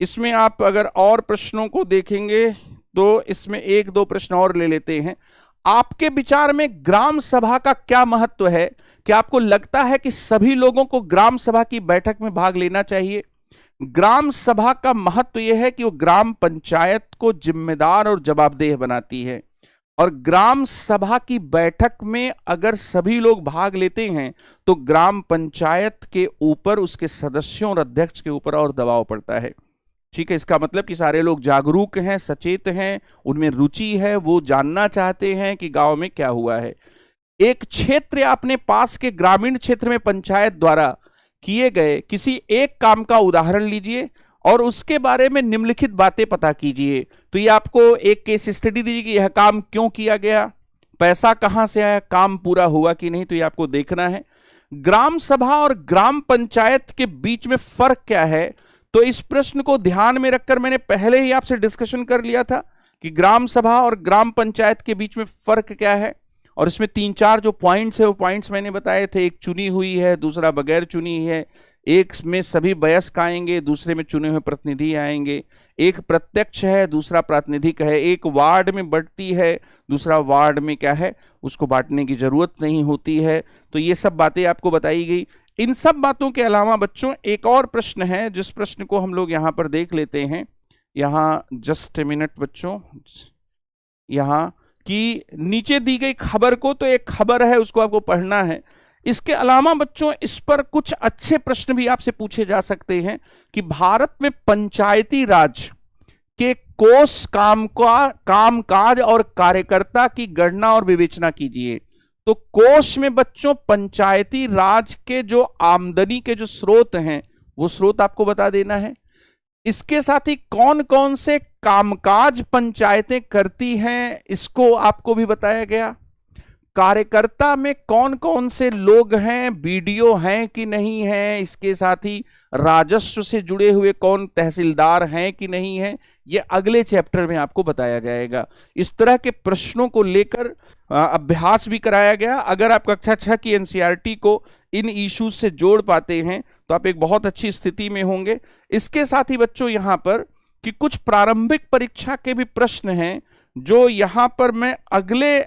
इसमें आप अगर और प्रश्नों को देखेंगे तो इसमें 1-2 प्रश्न और ले लेते हैं। आपके विचार में ग्राम सभा का क्या महत्व है? क्या आपको लगता है कि सभी लोगों को ग्राम सभा की बैठक में भाग लेना चाहिए? ग्राम सभा का महत्व यह है कि वो ग्राम पंचायत को जिम्मेदार और जवाबदेह बनाती है, और ग्राम सभा की बैठक में अगर सभी लोग भाग लेते हैं तो ग्राम पंचायत के ऊपर, उसके सदस्यों और अध्यक्ष के ऊपर और दबाव पड़ता है। ठीक है, इसका मतलब कि सारे लोग जागरूक हैं, सचेत हैं, उनमें रुचि है, वो जानना चाहते हैं कि गांव में क्या हुआ है। एक क्षेत्र या अपने पास के ग्रामीण क्षेत्र में पंचायत द्वारा किए गए किसी एक काम का उदाहरण लीजिए और उसके बारे में निम्नलिखित बातें पता कीजिए। तो ये आपको एक केस स्टडी दीजिए कि यह काम क्यों किया गया, पैसा कहां से आया, काम पूरा हुआ कि नहीं, तो ये आपको देखना है। ग्राम सभा और ग्राम पंचायत के बीच में फर्क क्या है, तो इस प्रश्न को ध्यान में रखकर मैंने पहले ही आपसे डिस्कशन कर लिया था कि ग्राम सभा और ग्राम पंचायत के बीच में फर्क क्या है, और इसमें 3-4 जो पॉइंट्स है वो पॉइंट्स मैंने बताए थे। एक चुनी हुई है, दूसरा बगैर चुनी है, एक में सभी वयस्क आएंगे, दूसरे में चुने हुए प्रतिनिधि आएंगे, एक प्रत्यक्ष है, दूसरा प्रातिनिधिक है, एक वार्ड में बढ़ती है, दूसरा वार्ड में क्या है, उसको बांटने की जरूरत नहीं होती है। तो ये सब बातें आपको बताई गई। इन सब बातों के अलावा बच्चों एक और प्रश्न है, जिस प्रश्न को हम लोग यहां पर देख लेते हैं। यहां जस्ट ए मिनट बच्चों, यहां कि नीचे दी गई खबर को, तो एक खबर है उसको आपको पढ़ना है। इसके अलावा बच्चों इस पर कुछ अच्छे प्रश्न भी आपसे पूछे जा सकते हैं कि भारत में पंचायती राज के कोष कामकाज और कार्यकर्ता की गणना और विवेचना कीजिए। तो कोष में बच्चों पंचायती राज के जो आमदनी के जो स्रोत हैं वो स्रोत आपको बता देना है। इसके साथ ही कौन कौन से कामकाज पंचायतें करती हैं इसको आपको भी बताया गया। कार्यकर्ता में कौन कौन से लोग हैं, बीडीओ हैं कि नहीं हैं, इसके साथ ही राजस्व से जुड़े हुए कौन तहसीलदार हैं कि नहीं हैं, ये अगले चैप्टर में आपको बताया जाएगा। इस तरह के प्रश्नों को लेकर अभ्यास भी कराया गया। अगर आप कक्षा 6 की एनसीईआरटी को इन इश्यूज से जोड़ पाते हैं तो आप एक बहुत अच्छी स्थिति में होंगे। इसके साथ ही बच्चों यहां पर कि कुछ प्रारंभिक परीक्षा के भी प्रश्न हैं जो यहां पर मैं अगले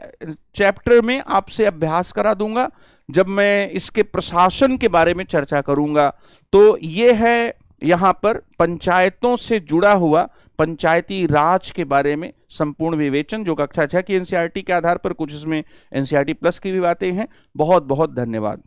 चैप्टर में आपसे अभ्यास करा दूंगा, जब मैं इसके प्रशासन के बारे में चर्चा करूंगा। तो ये है यहां पर पंचायतों से जुड़ा हुआ पंचायती राज के बारे में संपूर्ण विवेचन, जो कक्षा 6 की एनसीईआरटी के आधार पर, कुछ इसमें एनसीईआरटी प्लस की भी बातें हैं। बहुत बहुत धन्यवाद।